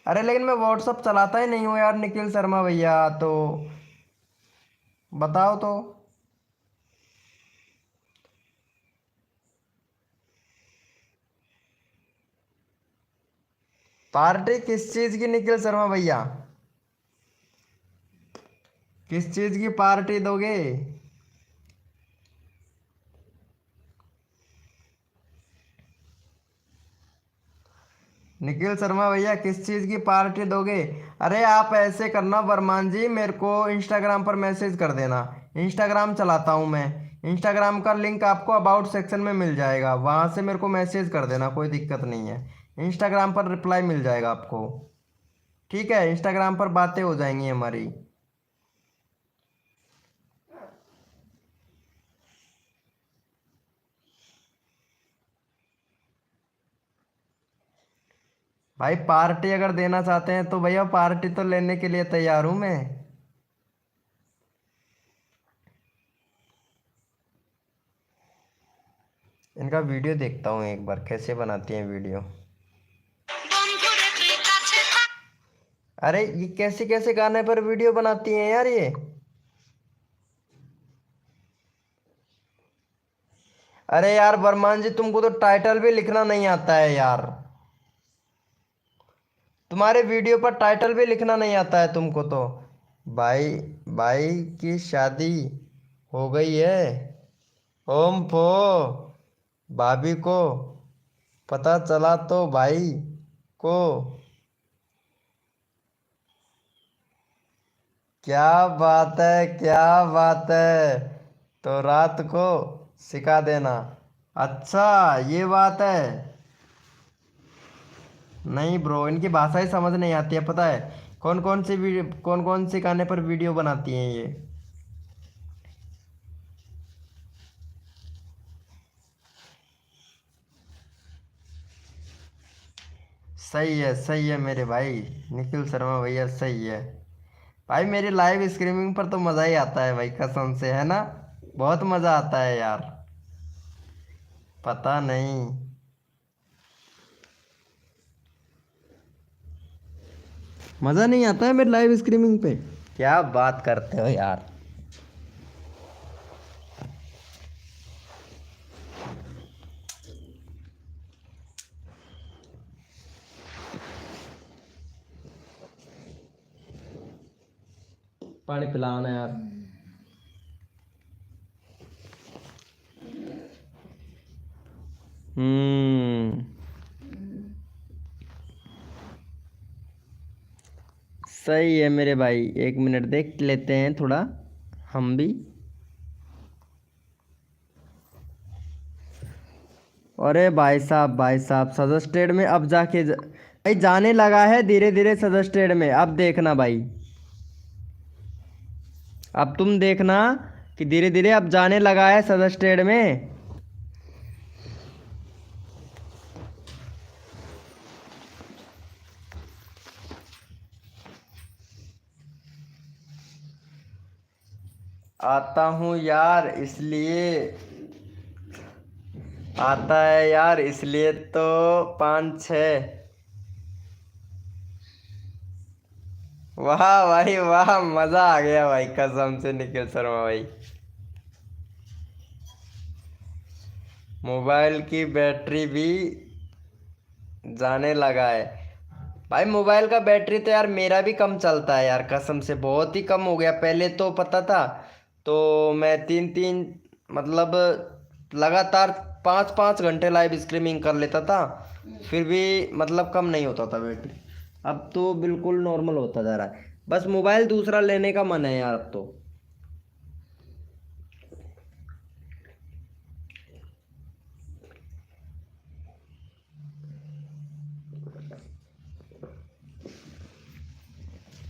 अरे लेकिन मैं व्हाट्सअप चलाता ही नहीं हूँ यार निखिल शर्मा भैया, तो बताओ तो। पार्टी किस चीज की निखिल शर्मा भैया? किस चीज की पार्टी दोगे? निखिल शर्मा भैया किस चीज की पार्टी दोगे? अरे आप ऐसे करना वर्मान जी, मेरे को इंस्टाग्राम पर मैसेज कर देना। इंस्टाग्राम चलाता हूँ मैं। इंस्टाग्राम का लिंक आपको अबाउट सेक्शन में मिल जाएगा, वहां से मेरे को मैसेज कर देना, कोई दिक्कत नहीं है। इंस्टाग्राम पर रिप्लाई मिल जाएगा आपको। ठीक है, इंस्टाग्राम पर बातें हो जाएंगी हमारी। भाई पार्टी अगर देना चाहते हैं तो भैया पार्टी तो लेने के लिए तैयार हूं मैं। इनका वीडियो देखता हूँ एक बार, कैसे बनाती हैं वीडियो। अरे ये कैसे कैसे गाने पर वीडियो बनाती हैं यार ये। अरे यार बरमान जी, तुमको तो टाइटल भी लिखना नहीं आता है यार। तुम्हारे वीडियो पर टाइटल भी लिखना नहीं आता है तुमको तो। भाई, भाई की शादी हो गई है। ओम फो भाभी को पता चला तो भाई को क्या बात है, क्या बात है। तो रात को सिखा देना। अच्छा, ये बात है। नहीं ब्रो, इनकी भाषा ही समझ नहीं आती है, पता है। कौन कौन से गाने पर वीडियो बनाती हैं ये। सही है मेरे भाई। निखिल शर्मा भैया सही है। भाई मेरी लाइव स्ट्रीमिंग पर तो मज़ा ही आता है भाई, कसम से, है ना। बहुत मज़ा आता है यार। पता नहीं। मज़ा नहीं आता है मेरी लाइव स्ट्रीमिंग पे। क्या बात करते हो यार। पानी पिलाना यार। हम्म। सही है मेरे भाई, एक मिनट देख लेते हैं थोड़ा हम भी। अरे भाई साहब सजेस्टेड में अब भाई जाने लगा है धीरे धीरे सजेस्टेड में, अब देखना भाई। अब तुम देखना कि धीरे धीरे अब जाने लगा है सजेस्टेड में। आता हूँ यार इसलिए, आता है यार इसलिए तो 5 6। वाह भाई वाह, मजा आ गया भाई कसम से निखिल शर्मा भाई। मोबाइल की बैटरी भी जाने लगा है। भाई मोबाइल का बैटरी तो यार मेरा भी कम चलता है यार, कसम से बहुत ही कम हो गया। पहले तो पता था, तो मैं 3 3 मतलब लगातार 5 5 घंटे लाइव स्ट्रीमिंग कर लेता था, फिर भी मतलब कम नहीं होता था बैटरी। अब तो बिल्कुल नॉर्मल होता जा रहा है। बस मोबाइल दूसरा लेने का मन है यार अब तो।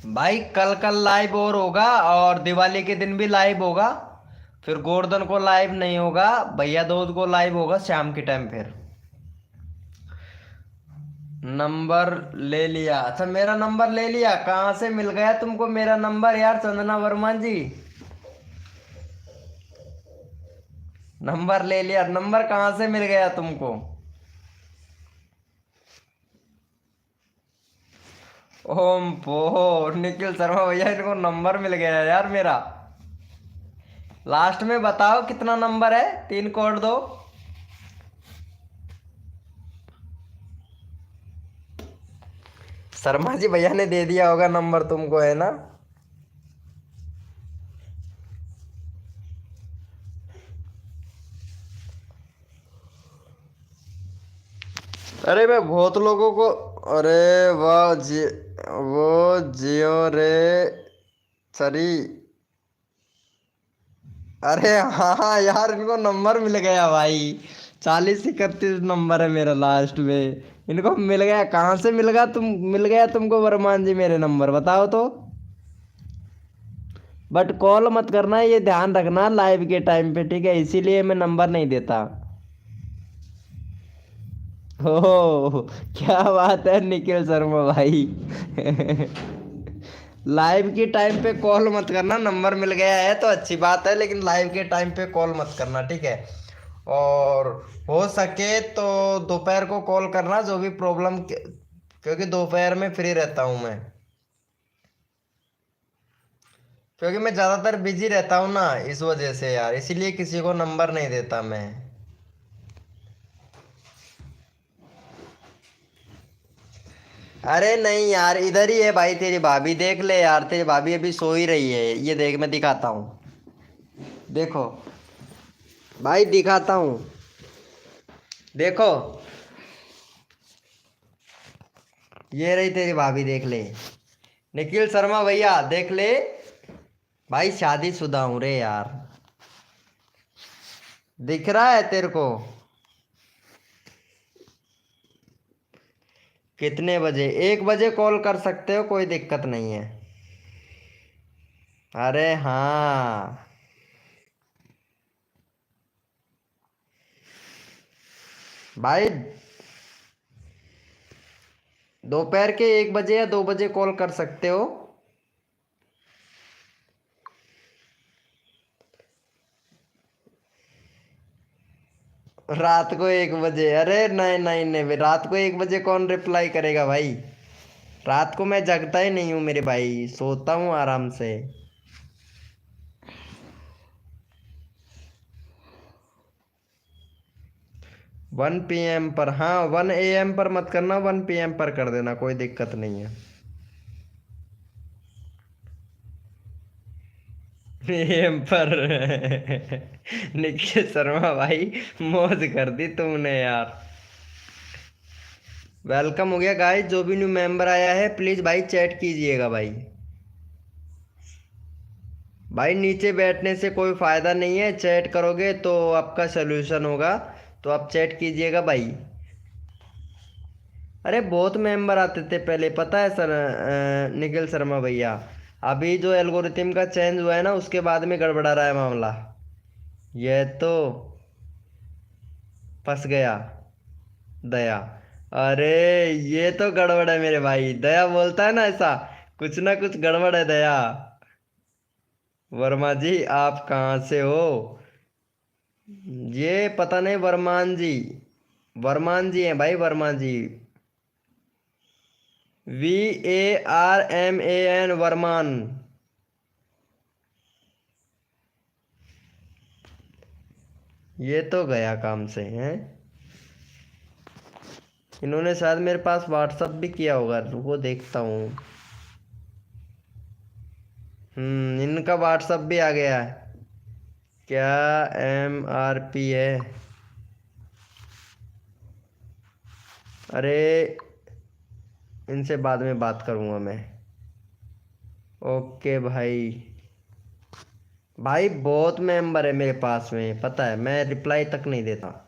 भाई कल कल लाइव और होगा, और दिवाली के दिन भी लाइव होगा। फिर गोवर्धन को लाइव नहीं होगा, भैया दूज को लाइव होगा शाम के टाइम। फिर नंबर ले लिया? अच्छा मेरा नंबर ले लिया? कहाँ से मिल गया तुमको मेरा नंबर यार चंदना वर्मा जी? नंबर ले लिया? नंबर कहाँ से मिल गया तुमको? ओम पो निखिल शर्मा भैया, इनको नंबर मिल गया यार मेरा। लास्ट में बताओ कितना नंबर है, 3 कोड दो। शर्मा जी भैया ने दे दिया होगा नंबर तुमको, है ना? अरे मैं बहुत लोगों को। अरे वाह जी, वो जियो रे सरी। अरे हाँ हाँ यार, इनको नंबर मिल गया भाई। 4031 नंबर है मेरा लास्ट में। इनको मिल गया, कहाँ से मिल गया? मिल गया तुमको वरमान जी मेरे नंबर, बताओ तो। बट कॉल मत करना, ये ध्यान रखना लाइव के टाइम पे, ठीक है? इसीलिए मैं नंबर नहीं देता। ओह क्या बात है निखिल शर्मा भाई। लाइव के टाइम पे कॉल मत करना, नंबर मिल गया है तो अच्छी बात है, लेकिन लाइव के टाइम पे कॉल मत करना, ठीक है? और हो सके तो दोपहर को कॉल करना, जो भी प्रॉब्लम, क्योंकि दोपहर में फ्री रहता हूँ मैं। क्योंकि मैं ज़्यादातर बिजी रहता हूँ ना, इस वजह से यार, इसीलिए किसी को नंबर नहीं देता मैं। अरे नहीं यार, इधर ही है भाई तेरी भाभी, देख ले यार, तेरी भाभी अभी सो ही रही है। ये देख, मैं दिखाता हूँ, देखो भाई, दिखाता हूँ, देखो। ये रही तेरी भाभी, देख ले। निखिल शर्मा भैया देख ले। भाई शादीशुदा हूँ रे यार, दिख रहा है तेरे को? कितने बजे? 1 बजे कॉल कर सकते हो, कोई दिक्कत नहीं है। अरे हाँ भाई, दोपहर के 1 बजे या 2 बजे कॉल कर सकते हो। रात को 1 बजे? अरे नहीं नहीं नहीं, रात को 1 बजे कौन रिप्लाई करेगा भाई? रात को मैं जगता ही नहीं हूँ मेरे भाई, सोता हूँ आराम से। 1 PM पर? हाँ 1 AM पर मत करना, 1 PM पर कर देना, कोई दिक्कत नहीं है। AM पर? निखिल शर्मा भाई, मौज कर दी तुमने यार। वेलकम हो गया गाइस, जो भी न्यू मेंबर आया है प्लीज भाई चैट कीजिएगा भाई। भाई नीचे बैठने से कोई फायदा नहीं है, चैट करोगे तो आपका सलूशन होगा, तो आप चैट कीजिएगा भाई। अरे बहुत मेंबर आते थे पहले, पता है सर, निखिल शर्मा भैया। अभी जो एल्गोरिथम का चेंज हुआ है ना, उसके बाद में गड़बड़ा रहा है मामला। ये तो फंस गया दया। अरे ये तो गड़बड़ है मेरे भाई, दया बोलता है ना ऐसा, कुछ ना कुछ गड़बड़ है दया। वर्मा जी आप कहाँ से हो? ये पता नहीं, वर्मान जी, वर्मान जी हैं भाई, वर्मान जी। VARMAN, वर्मान। ये तो गया काम से हैं। इन्होंने शायद मेरे पास व्हाट्सअप भी किया होगा, वो देखता हूँ। इनका व्हाट्सअप भी आ गया है। क्या MRP है? अरे इनसे बाद में बात करूँगा मैं। ओके भाई। भाई बहुत मेंबर है मेरे पास में, पता है, मैं रिप्लाई तक नहीं देता।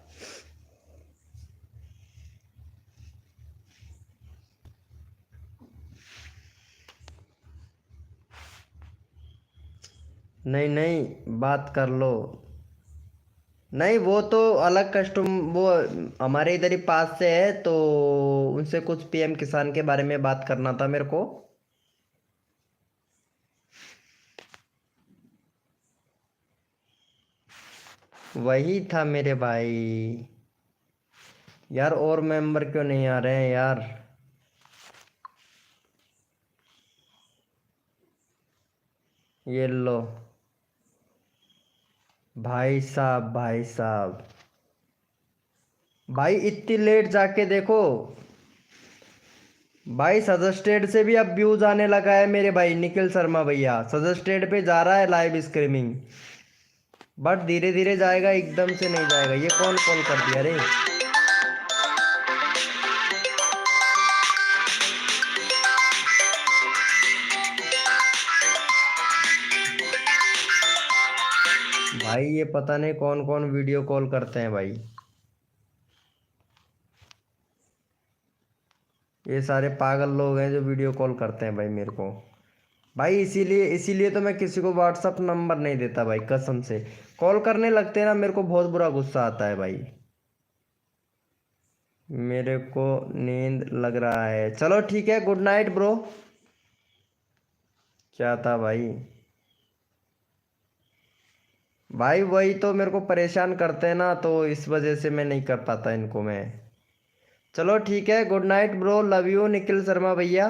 नहीं नहीं, बात कर लो। नहीं, वो तो अलग कस्टम, वो हमारे इधर ही पास से है, तो उनसे कुछ पीएम किसान के बारे में बात करना था मेरे को। वही था मेरे भाई। यार और मेंबर क्यों नहीं आ रहे हैं यार? ये लो। भाई साहब, भाई साहब। भाई इतनी लेट जाके देखो। भाई सजेस्टेड से भी अब व्यूज आने लगा है मेरे भाई निखिल शर्मा भैया, सजेस्टेड पे जा रहा है लाइव स्ट्रीमिंग। बट धीरे धीरे जाएगा, एकदम से नहीं जाएगा। ये कौन कॉल कर दिया रे? भाई ये पता नहीं कौन कौन वीडियो कॉल करते हैं भाई। ये सारे पागल लोग हैं जो वीडियो कॉल करते हैं भाई मेरे को। भाई इसीलिए इसीलिए तो मैं किसी को व्हाट्सअप नंबर नहीं देता भाई, कसम से। कॉल करने लगते हैं ना, मेरे को बहुत बुरा गुस्सा आता है भाई। मेरे को नींद लग रहा है। चलो ठीक है, गुड नाइट ब्रो। क्या था भाई? भाई वही तो मेरे को परेशान करते हैं ना, तो इस वजह से मैं नहीं कर पाता इनको मैं। चलो ठीक है, good night bro, love you Nikhil Sharma भैया।